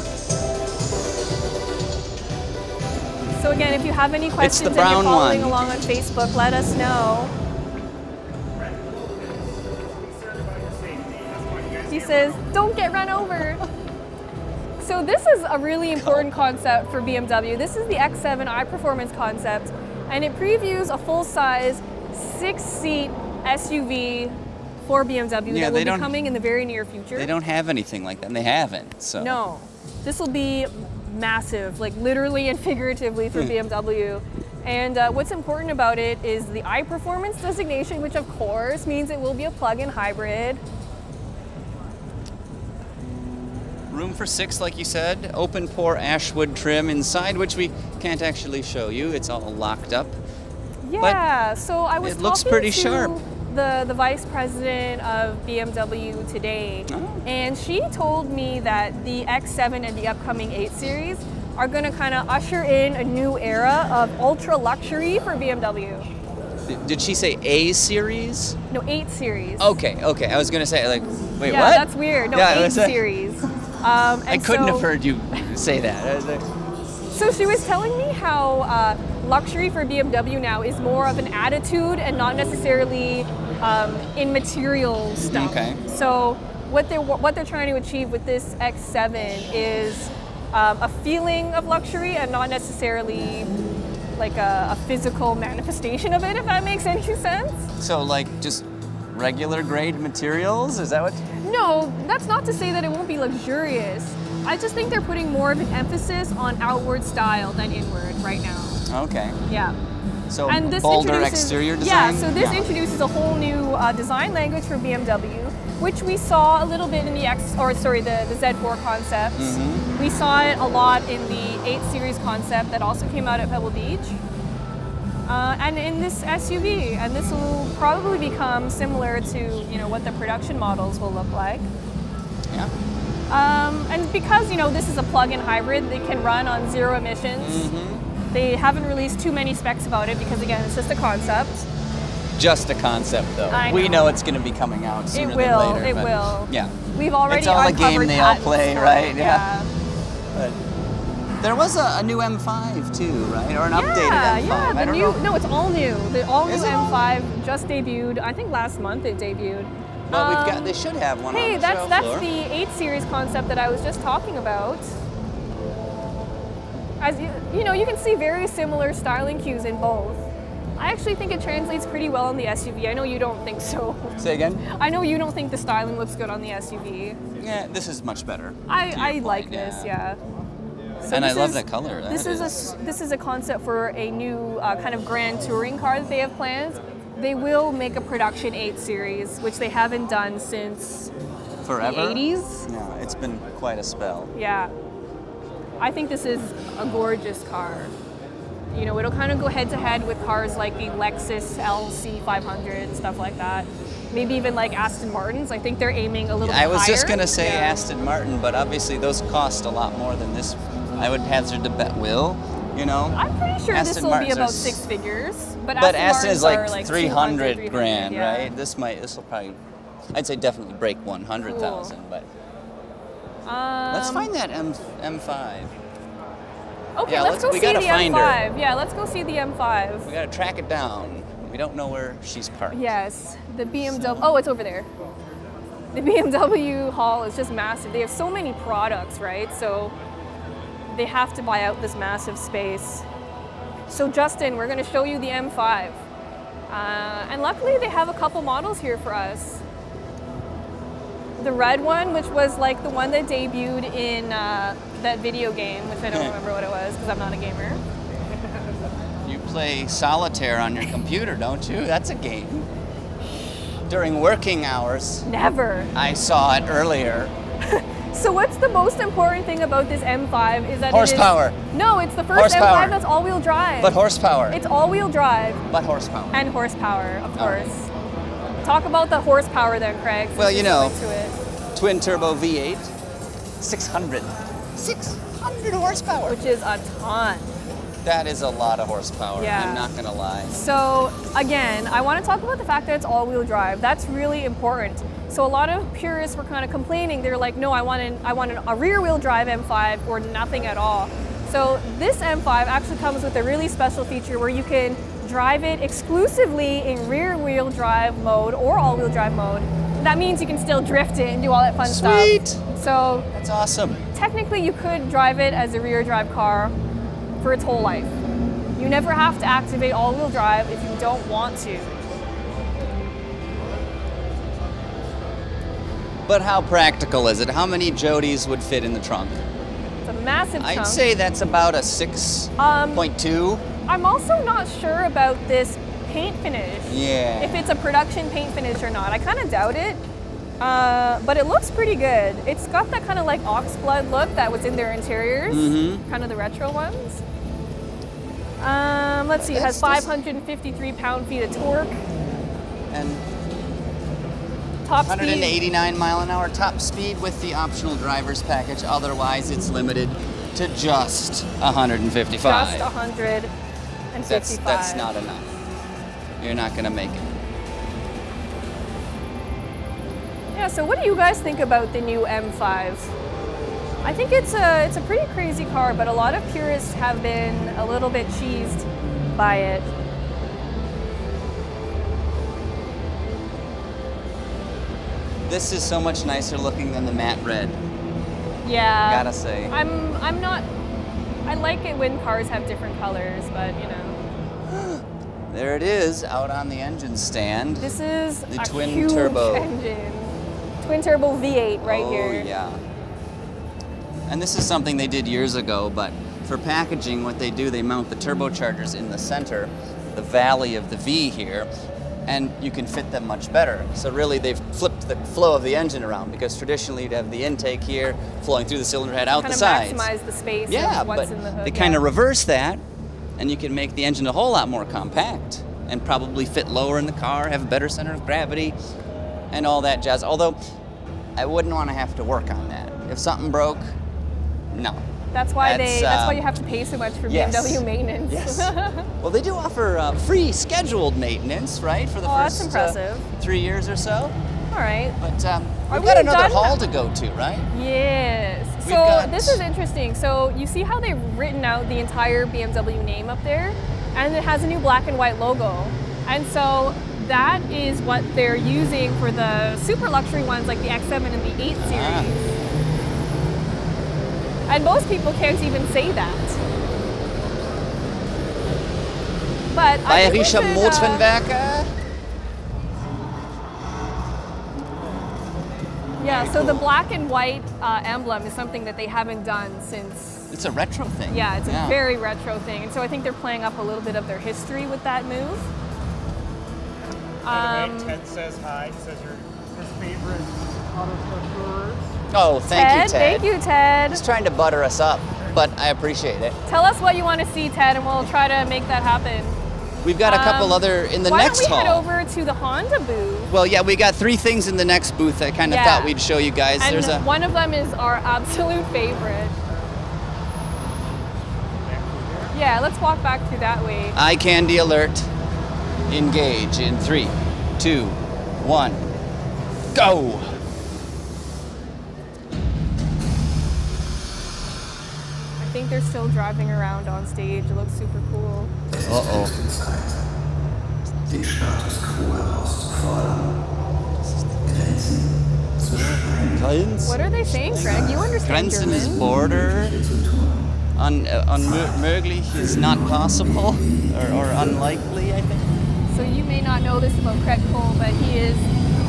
So again, if you have any questions and you're brown following one. along on Facebook, let us know. He says, don't get run over. So this is a really important concept for BMW. This is the X7 iPerformance concept, and it previews a full-size 6-seat SUV for BMW Yeah, that they will be don't- coming in the very near future. They don't have anything like that, and they haven't. So No, this will be massive, like literally and figuratively for BMW. And what's important about it is the iPerformance designation, which of course means it will be a plug-in hybrid. Room for 6, like you said. Open pore ashwood trim inside, which we can't actually show you. It's all locked up. Yeah, so I was it looks talking pretty to sharp. the vice president of BMW today, Oh. and she told me that the X7 and the upcoming 8 Series are going to kind of usher in a new era of ultra luxury for BMW. Did she say A series? No, 8 Series. Okay, okay. I was gonna say like, wait, Yeah, what? that's weird. No, Yeah, 8 was that- Series. I couldn't have heard you say that. I was like, So she was telling me how luxury for BMW now is more of an attitude and not necessarily in material stuff. Okay. So what they're trying to achieve with this X7 is a feeling of luxury and not necessarily like a physical manifestation of it, if that makes any sense. so like just regular grade materials? Is that what? No, that's not to say that it won't be luxurious. I just think they're putting more of an emphasis on outward style than inward right now. Okay. Yeah. So And this bolder introduces, exterior yeah, design? so this introduces a whole new design language for BMW, which we saw a little bit in the the Z4 concepts. Mm-hmm. We saw it a lot in the 8 Series concept that also came out at Pebble Beach. And in this SUV, and this will probably become similar to what the production models will look like. Yeah. And because this is a plug-in hybrid, they can run on 0 emissions. Mm-hmm. They haven't released too many specs about it because again, it's just a concept. Just a concept, though. I We know. know it's going to be coming out sooner It will. than later. It but will. Yeah. We've already It's all a game uncovered they all patents play, for right? it, Yeah. But there was a new M5 too, right? Or an updated M5. Yeah, I the don't new. know. No, it's all new. The all new Is it all M5 just debuted. I think last month it debuted. Well, they should have one Hey, on the show that's floor. the 8 Series concept that I was just talking about. As you know, you can see very similar styling cues in both. I actually think it translates pretty well on the SUV. I know you don't think so. Say again? I know you don't think the styling looks good on the SUV. Yeah, this is much better. I like this, yeah. So And I this love is- the color. This is a concept for a new kind of grand touring car that they have planned. They will make a production 8 Series, which they haven't done since Forever? the 80s. Yeah, it's been quite a spell. Yeah. I think this is a gorgeous car. It'll kind of go head to head with cars like the Lexus LC500 and stuff like that. Maybe even like Aston Martins. I think they're aiming a little bit higher. I was just going to say Yeah. Aston Martin, but obviously those cost a lot more than this. I would hazard to bet will, I'm pretty sure this Aston will be Martins are about s- 6 figures. But But Aston Aston is Martins like are 300 200, grand, yeah. right? This will probably, I'd say definitely break 100,000, but let's find that M5. Okay, Yeah, let's go we see gotta the find M5. her. Yeah, let's go see the M5. We got to track it down. We don't know where she's parked. Yes, the BMW. Oh, it's over there. The BMW hall is just massive. They have so many products, right? So they have to buy out this massive space. So Justin, we're going to show you the M5. And luckily they have a couple models here for us. The red one, which was like the one that debuted in that video game, which I don't remember what it was because I'm not a gamer. You play solitaire on your computer, don't you? That's a game. During working hours. Never. I saw it earlier. So what's the most important thing about this M5 is that horsepower. No, it's the first M5 that's all-wheel drive. But horsepower. It's all-wheel drive. But horsepower. And horsepower, of course. Talk about the horsepower then, Craig. Well, you know, twin turbo V8, 600 horsepower. Which is a ton. That is a lot of horsepower, I'm not gonna lie. So again, I want to talk about the fact that it's all-wheel drive. That's really important. So a lot of purists were kind of complaining. They're like, no, I want a rear-wheel drive M5 or nothing at all. So this M5 actually comes with a really special feature where you can drive it exclusively in rear-wheel drive mode or all-wheel drive mode. That means you can still drift it and do all that fun stuff. Sweet! So that's awesome. Technically, you could drive it as a rear drive car for its whole life. You never have to activate all-wheel drive if you don't want to. But how practical is it? How many Jodies would fit in the trunk? It's a massive trunk. I'd say that's about a 6.2. I'm also not sure about this paint finish. Yeah. If it's a production paint finish or not. I kind of doubt it. But it looks pretty good. It's got that kind of like oxblood look that was in their interiors. Kind of the retro ones. Let's see, it has 553 pound-feet of torque. And top 189 speed. mile an hour top speed with the optional driver's package. Otherwise, it's limited to just 155. Just 155. That's not enough. You're not going to make it. Yeah, so what do you guys think about the new M5? I think it's a pretty crazy car, but a lot of purists have been a little bit cheesed by it. This is so much nicer looking than the matte red. Yeah. Gotta say. I'm not. I like it when cars have different colors, but you know. There it is, out on the engine stand. This is the a twin huge turbo engine. Twin turbo V8 right here. Oh yeah. And this is something they did years ago, but for packaging, what they do, they mount the turbochargers in the center, the valley of the V here, and you can fit them much better. So really, they've flipped the flow of the engine around, because traditionally you'd have the intake here, flowing through the cylinder head out the sides. Kind of maximize the space of what's in the hood. They kind of reverse that, and you can make the engine a whole lot more compact, and probably fit lower in the car, have a better center of gravity, and all that jazz. Although, I wouldn't want to have to work on that. If something broke, no. That's why that's why you have to pay so much for BMW maintenance. Yes. Well, they do offer free scheduled maintenance, right, for the first that's impressive. 3 years or so. All right. But we've got another haul to go to, right? Yes. So this is interesting. So you see how they've written out the entire BMW name up there, and it has a new black and white logo. And so that is what they're using for the super luxury ones like the X7 and the 8 series. And most people can't even say that. But Bayerische Motorenwerke. Yeah, so the black and white emblem is something that they haven't done since... It's a retro thing. Yeah, it's a very retro thing. And so I think they're playing up a little bit of their history with that move. By the way, Ted says hi. He says you're his favorite auto show tours. Oh, thank you, Ted. Thank you, Ted. He's trying to butter us up, but I appreciate it. Tell us what you want to see, Ted, and we'll try to make that happen. We've got a couple other in the next haul. Why don't we head over to the Honda booth? Well, yeah, we got 3 things in the next booth I kind of thought we'd show you guys. And one of them is our absolute favorite. Yeah, let's walk back through that way. Eye candy alert. Engage in 3, 2, 1, go! I think they're still driving around on stage. It looks super cool. Uh-oh. den Status quo herauszufordern. Grenzen zu sprengen. What are they saying, Craig? You understand Grenzen is German? border. Unmöglich is not possible or unlikely, I think. So you may not know this about Craig Cole, but he is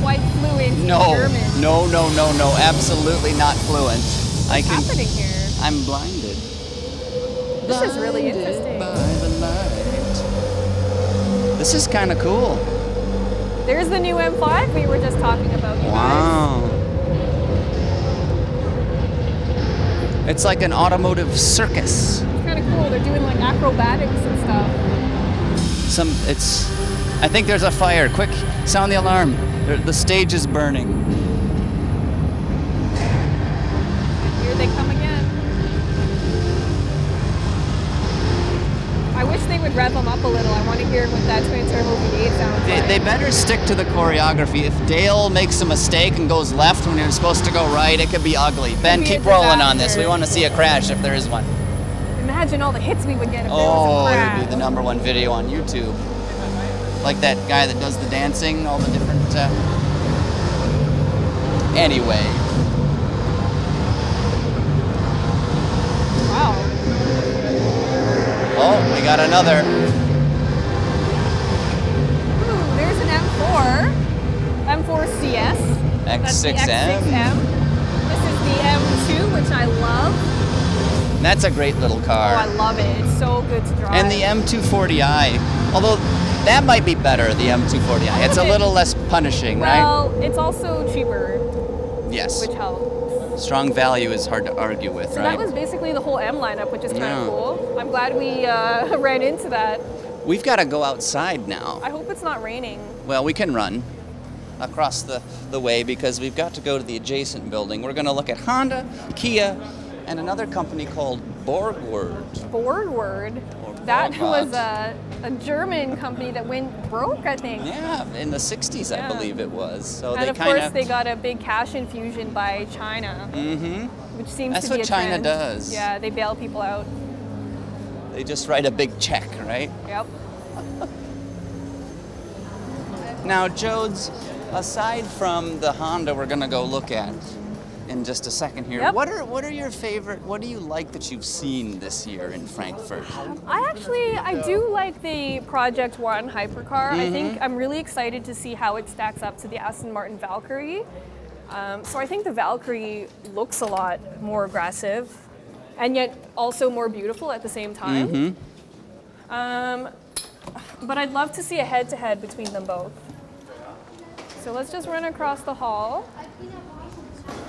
quite fluent in German. No, absolutely not fluent. What's happening here? I'm blinded. This is really interesting. By the light. This is kind of cool. There's the new M5 we were just talking about, you guys. Wow. It's like an automotive circus. It's kind of cool. They're doing like acrobatics and stuff. I think there's a fire. Quick, sound the alarm. The stage is burning. Here they come again. I wish they would rev them up a little. I want to hear what that twin turbo V8 sounds like. They better stick to the choreography. If Dale makes a mistake and goes left when you're supposed to go right, it could be ugly. Ben, keep rolling on this. We want to see a crash if there is one. Imagine all the hits we would get if there was Oh, a it crash. would be the #1 video on YouTube. Like that guy that does the dancing, all the different... Anyway. Wow. Oh, we got another. Ooh, there's an M4. M4 CS. That's the X6M. X6M. This is the M2, which I love. That's a great little car. Oh, I love it. It's so good to drive. And the M240i, although that might be better, the M240i. It's a little less punishing, right? Well, it's also cheaper, Yes. which helps. Strong value is hard to argue with, So right? that was basically the whole M lineup, which is kind Yeah. of cool. I'm glad we ran into that. We've got to go outside now. I hope it's not raining. Well, we can run across the way because we've got to go to the adjacent building. We're going to look at Honda, Kia, and another company called Borgward. Borgward. Or That Borgward. was a German company that went broke, I think. Yeah, in the 60s, I Yeah. believe it was. So And they of kind course, they got a big cash infusion by China, which seems That's to be what a China trend. does. Yeah, they bail people out. They just write a big check, right? Yep. Now, Jodes, aside from the Honda we're going to go look at in just a second here, Yep. what are your favorite, what do you like that you've seen this year in Frankfurt? I do like the Project One hypercar. I Mm-hmm. think I'm really excited to see how it stacks up to the Aston Martin Valkyrie. So I think the Valkyrie looks a lot more aggressive and yet also more beautiful at the same time. But I'd love to see a head-to-head between them both. So let's just run across the hall.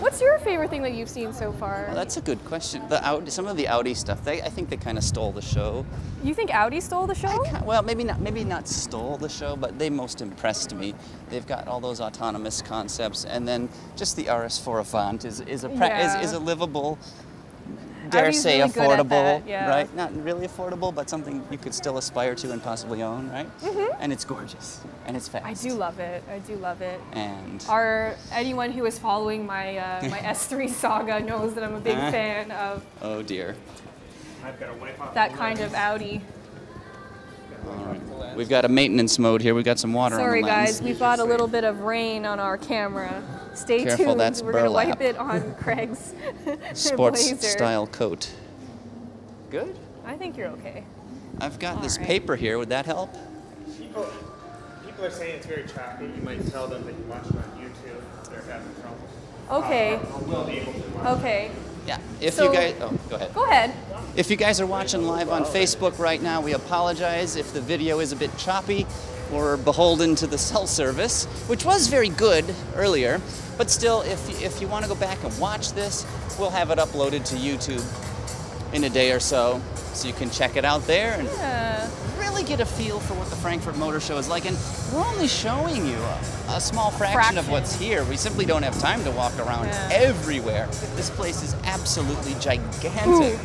What's your favorite thing that you've seen so far? Well, that's a good question. Some of the Audi stuff, I think they kind of stole the show. You think Audi stole the show? Well, maybe not stole the show, but they most impressed me. They've got all those autonomous concepts, and then just the RS4 Avant is a livable, dare Audi's say really good at affordable, that, yeah. right? Not really affordable, but something you could still aspire to and possibly own, right? And it's gorgeous, and it's fast. I do love it. I do love it. And Anyone who is following my my S3 saga knows that I'm a big fan of oh dear. I've got to wipe off that the kind lens. of Audi. We've got a maintenance mode here. We've got some water Sorry on the lens. guys, we've got a little bit of rain on our camera. Stay Careful, tuned. that's We're gonna burlap. wipe it on Craig's Sports blazer. style coat. Good. I think you're okay. I've got this All right. paper here. Would that help? People are saying it's very choppy. You might tell them that you watch it on YouTube. They're having trouble. Okay. We'll be able to watch. Okay. Yeah. If So- you guys, go ahead. Go ahead. If you guys are watching live on Facebook right now, we apologize if the video is a bit choppy. We're beholden to the cell service, which was very good earlier, but still, if you want to go back and watch this, we'll have it uploaded to YouTube in a day or so you can check it out there and Yeah. really get a feel for what the Frankfurt Motor Show is like. And we're only showing you a small fraction of what's here. We simply don't have time to walk around Yeah. everywhere. This place is absolutely gigantic.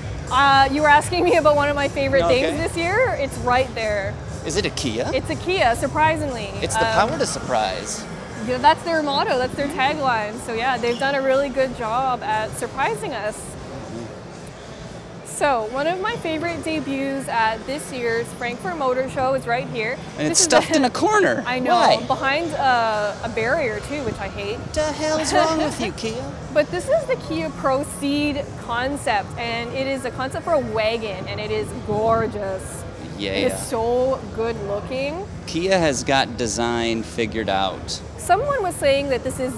You were asking me about one of my favorite Okay. things this year. It's right there. Is it a Kia? It's a Kia, surprisingly. It's the power to surprise. Yeah, that's their motto, that's their tagline. So yeah, they've done a really good job at surprising us. So So, one of my favorite debuts at this year's Frankfurt Motor Show is right here. And it's stuffed in a corner. I know, Why? behind a barrier too, which I hate. What the hell's wrong with you, Kia? But this is the Kia Proceed concept, and it is a concept for a wagon, and it is gorgeous. Yeah. It is so good looking. Kia has got design figured out. Someone was saying that this is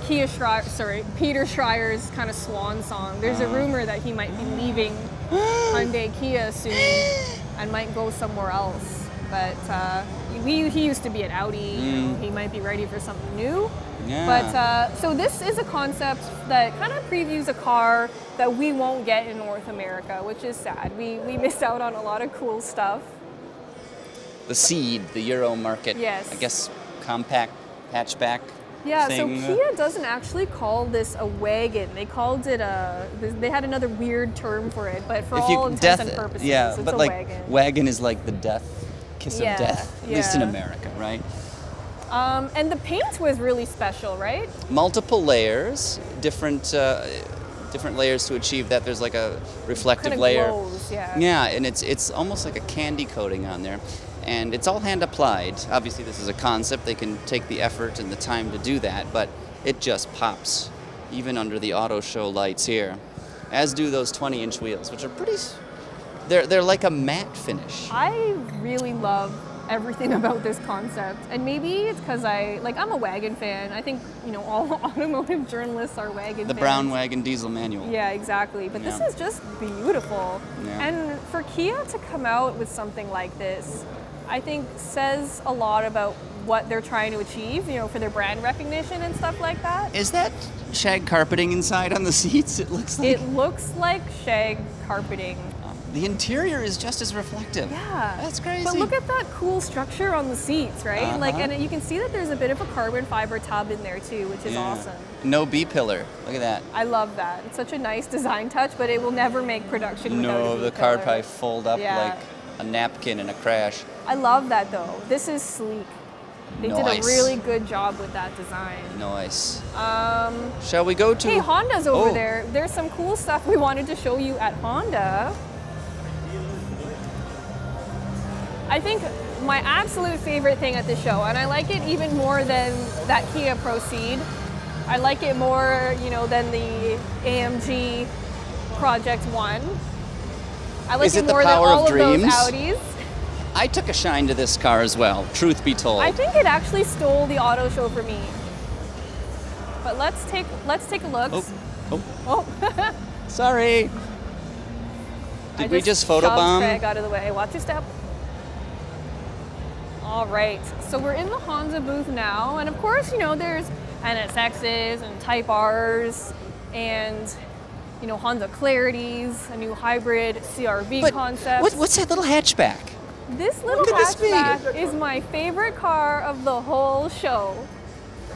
Peter Schreier's kind of swan song. There's a rumor that he might be leaving Hyundai Kia soon and might go somewhere else. But he used to be at Audi. You know, he might be ready for something new. Yeah. But so this is a concept that kind of previews a car that we won't get in North America, which is sad. We missed out on a lot of cool stuff. The Seed, the Euro market. Yes. I guess compact hatchback. Yeah, thing. so Kia doesn't actually call this a wagon. They called it they had another weird term for it, but for all intents and purposes, yeah, it's but a like wagon. is like the kiss of death, at least in America, right? And the paint was really special, right? Multiple layers, different layers to achieve that. There's like a reflective Kind of layer. glows, yeah. Yeah, and it's almost like a candy coating on there. And it's all hand applied. Obviously this is a concept, they can take the effort and the time to do that, but it just pops, even under the auto show lights here. As do those 20-inch wheels, which are they're like a matte finish. I really love everything about this concept, and maybe it's because I'm a wagon fan. I think, you know, all automotive journalists are wagon The fans. brown wagon diesel manual. Yeah, exactly. But this is just beautiful. Yeah. And for Kia to come out with something like this, I think says a lot about what they're trying to achieve, you know, for their brand recognition and stuff like that. Is that shag carpeting inside on the seats? It looks like. It looks like shag carpeting. The interior is just as reflective. Yeah. That's crazy. But look at that cool structure on the seats, right? Like, and you can see that there's a bit of a carbon fiber tub in there too, which is awesome. No B-pillar. Look at that. I love that. It's such a nice design touch, but it will never make production without a No, the B-pillar. car probably fold up like a napkin in a crash. I love that though. This is sleek. They did a really good job with that design. Nice. Shall we go to... Hey, Honda's over there. There's some cool stuff we wanted to show you at Honda. I think my absolute favorite thing at the show, and I like it even more than that Kia Proceed. I like it more, you know, than the AMG Project One. I like it more than all of those Audis. I took a shine to this car as well, truth be told. I think it actually stole the auto show for me. But let's take a look. Oh. Sorry. Did we just photobomb? Craig out of the way. Watch your step. All right, so we're in the Honda booth now, and of course, you know, there's NSXs and Type Rs, and you know, Honda Clarities, a new hybrid CR-V concept. What's that little hatchback? This little hatchback is my favorite car of the whole show.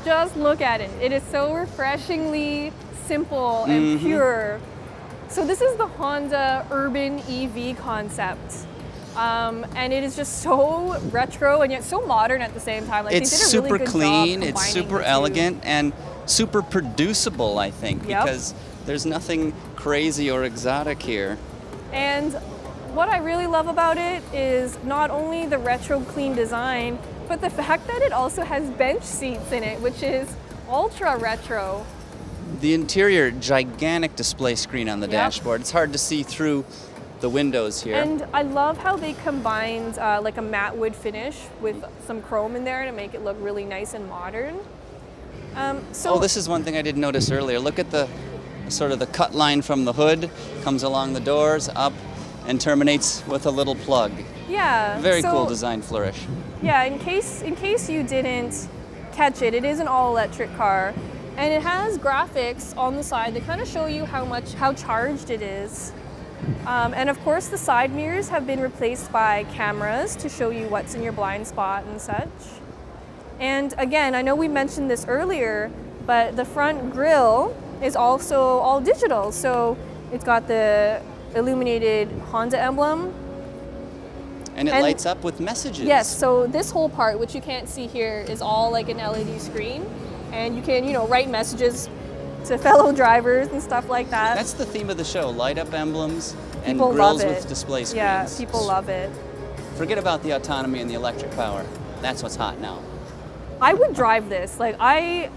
Just look at it. It is so refreshingly simple and pure. So this is the Honda Urban EV concept. And it is just so retro and yet so modern at the same time. Like, it's they did a super really good clean, job it's super the elegant, and super producible, I think, because there's nothing crazy or exotic here. And what I really love about it is not only the retro clean design, but the fact that it also has bench seats in it, which is ultra retro. The interior, gigantic display screen on the dashboard. It's hard to see through the windows here. And I love how they combined like a matte wood finish with some chrome in there to make it look really nice and modern. So this is one thing I didn't notice earlier. Look at the sort of the cut line from the hood, comes along the doors, up, and terminates with a little plug. Yeah. Very cool design flourish. Yeah, in case you didn't catch it, it is an all-electric car, and it has graphics on the side that kind of show you how charged it is. And of course, the side mirrors have been replaced by cameras to show you what's in your blind spot and such. And again, I know we mentioned this earlier, but the front grille is also all digital. So it's got the illuminated Honda emblem. And it lights up with messages. Yes, so this whole part, which you can't see here, is all like an LED screen. And you can, you know, write messages to fellow drivers and stuff like that. That's the theme of the show, light up emblems And People grills love it. with display screens. Yeah, people love it. Forget about the autonomy and the electric power. That's what's hot now. I would drive this. Like I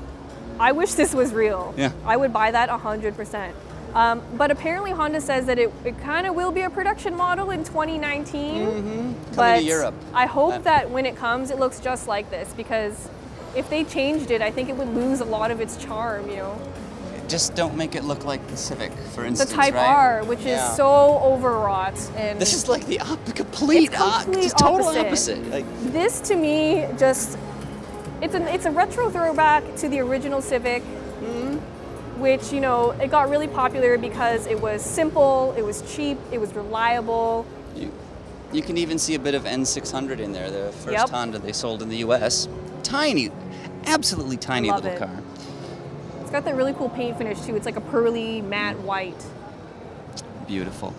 wish this was real. Yeah. I would buy that 100%. But apparently Honda says that it kind of will be a production model in 2019. Coming But to Europe. I hope that when it comes, it looks just like this, because if they changed it, I think it would lose a lot of its charm, you know. Just don't make it look like the Civic, for The instance, Type right? R, which is so overwrought, and This is like the complete complete total opposite. opposite. Like, this to me just it's a retro throwback to the original Civic, which, you know, it got really popular because it was simple, it was cheap, it was reliable. you can even see a bit of N600 in there, the first Honda they sold in the US. Tiny, absolutely tiny Love little it. car. It's got that really cool paint finish too. It's like a pearly matte white. Beautiful.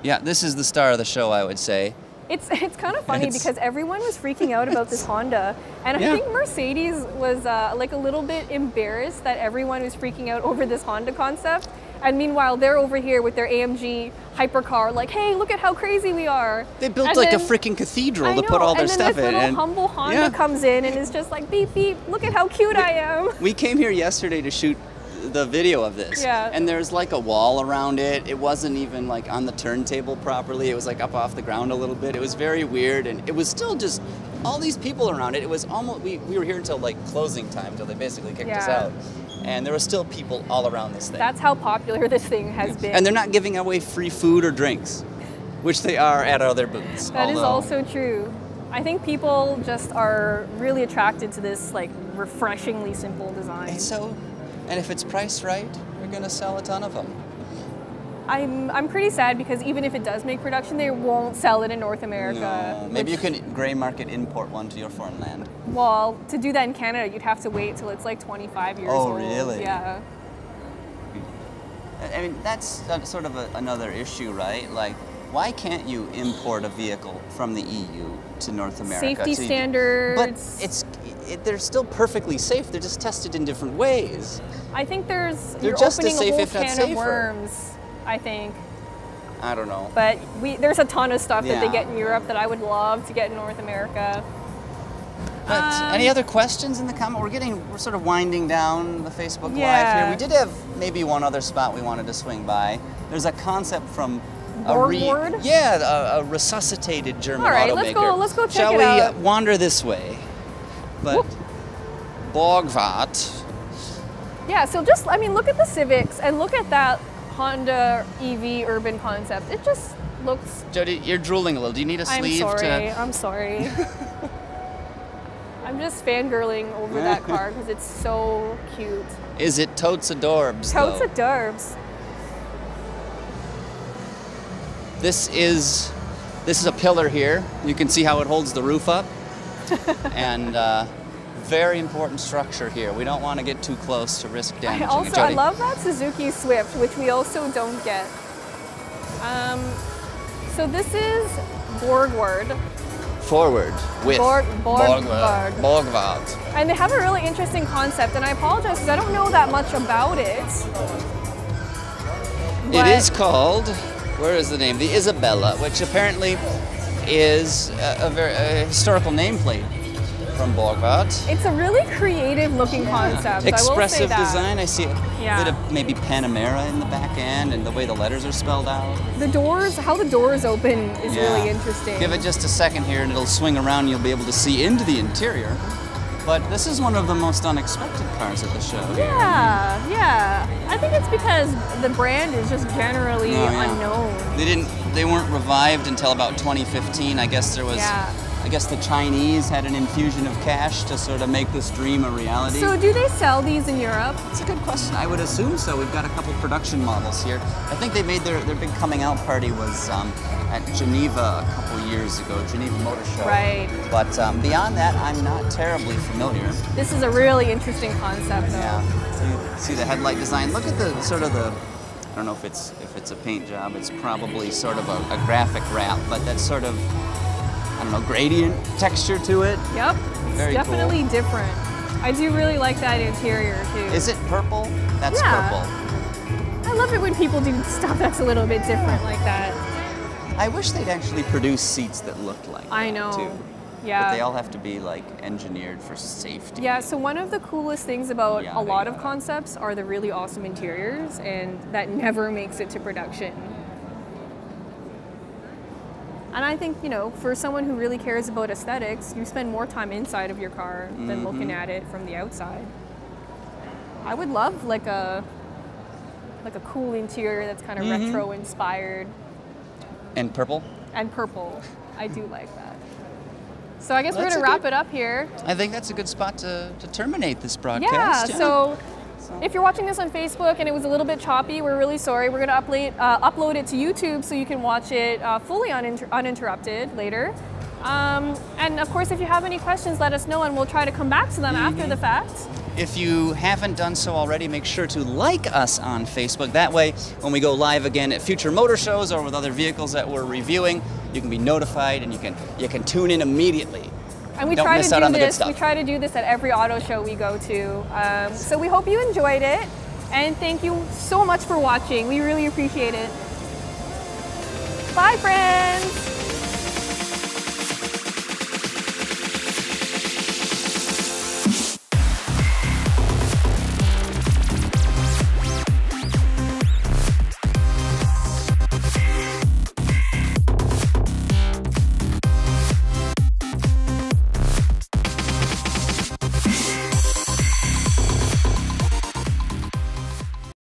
Yeah, this is the star of the show, I would say. It's kind of funny It's- because everyone was freaking out about this Honda, and I think Mercedes was like a little bit embarrassed that everyone was freaking out over this Honda concept. And meanwhile, they're over here with their AMG hypercar, like, hey, look at how crazy we are. They built And like a then- freaking cathedral I to put know, all their and then stuff this in. little And humble Honda comes in and is just like, beep, beep, look at how cute I am. we came here yesterday to shoot the video of this. Yeah. And there's like a wall around it. It wasn't even like on the turntable properly. It was like up off the ground a little bit. It was very weird, and it was still just all these people around it. It was almost, we were here until like closing time, until they basically kicked us out. And there were still people all around this thing. That's how popular this thing has been. And they're not giving away free food or drinks, which they are at other booths. That is also true. I think people just are really attracted to this like refreshingly simple design. It's so, and if it's priced right, you're gonna sell a ton of them. I'm pretty sad because even if it does make production, they won't sell it in North America. No, maybe you can gray market import one to your foreign land. Well, to do that in Canada, you'd have to wait till it's like 25 years old. Oh, really? Yeah. I mean, that's sort of another issue, right? Like, why can't you import a vehicle from the EU to North America? Safety But standards. they're still perfectly safe. They're just tested in different ways. I think you're just opening as safe, a whole if not can safer. of worms, I think. I don't know. But there's a ton of stuff that they Yeah. get in Europe that I would love to get in North America. But any other questions in the comment? We're sort of winding down the Facebook Live Yeah. here. We did have maybe one other spot we wanted to swing by. There's a concept from Borgward? a resuscitated German All right, automaker. let's go check Shall it we out. wander this way? But Borgward. Yeah, so just, I mean, look at the Civics and look at that Honda EV urban concept. It just looks... Jody, you're drooling a little. Do you need a sleeve I'm sorry. I'm just fangirling over that car because it's so cute. Is it totes adorbs? Totes though? adorbs. This is a pillar here. You can see how it holds the roof up. And very important structure here. We don't want to get too close to risk damaging it. I Jody. love that Suzuki Swift, which we also don't get. So this is Borgward. Forward with Borgward. Borgward. And they have a really interesting concept, and I apologize because I don't know that much about it. It is called, where is the name? The Isabella, which apparently is a historical nameplate from Borgward. It's a really creative looking concept. I will say Expressive that. design. I see a Yeah. bit of maybe Panamera in the back end and the way the letters are spelled out. The doors, how the doors open is really interesting. Give it just a second here and it'll swing around and you'll be able to see into the interior. But this is one of the most unexpected cars at the show here. Yeah, yeah. I think it's because the brand is just generally unknown. They weren't revived until about 2015. I guess there was I guess the Chinese had an infusion of cash to sort of make this dream a reality. So do they sell these in Europe? It's a good question. I would assume so. We've got a couple production models here. I think they made their big coming out party was at Geneva a couple years ago, Geneva Motor Show. Right. But beyond that, I'm not terribly familiar. This is a really interesting concept, though. Yeah. So you see the headlight design. Look at the sort of the, I don't know if it's a paint job. It's probably sort of a graphic wrap, but that's sort of, I don't know, gradient texture to it. Yep. It's Very definitely cool. different. I do really like that interior, too. Is it purple? That's purple. I love it when people do stuff that's a little bit different like that. I wish they'd actually produce seats that looked like I that, know. too. Yeah. But they all have to be like engineered for safety. Yeah, so one of the coolest things about Yada, a lot of yada. concepts are the really awesome interiors, and that never makes it to production. And I think, you know, for someone who really cares about aesthetics, you spend more time inside of your car than looking at it from the outside. I would love like a cool interior that's kind of retro inspired. And purple? And purple. I do like that. So I guess we're That's going a to wrap good- it up here. I think that's a good spot to terminate this broadcast. Yeah, so if you're watching this on Facebook and it was a little bit choppy, we're really sorry. We're going to upload it to YouTube so you can watch it fully uninterrupted later. And of course, if you have any questions, let us know and we'll try to come back to them after the fact. If you haven't done so already, make sure to like us on Facebook. That way, when we go live again at future motor shows or with other vehicles that we're reviewing, you can be notified and you can tune in immediately. And we Don't try miss to out do on the good this. stuff. We try to do this at every auto show we go to. So we hope you enjoyed it, and thank you so much for watching. We really appreciate it. Bye, friends.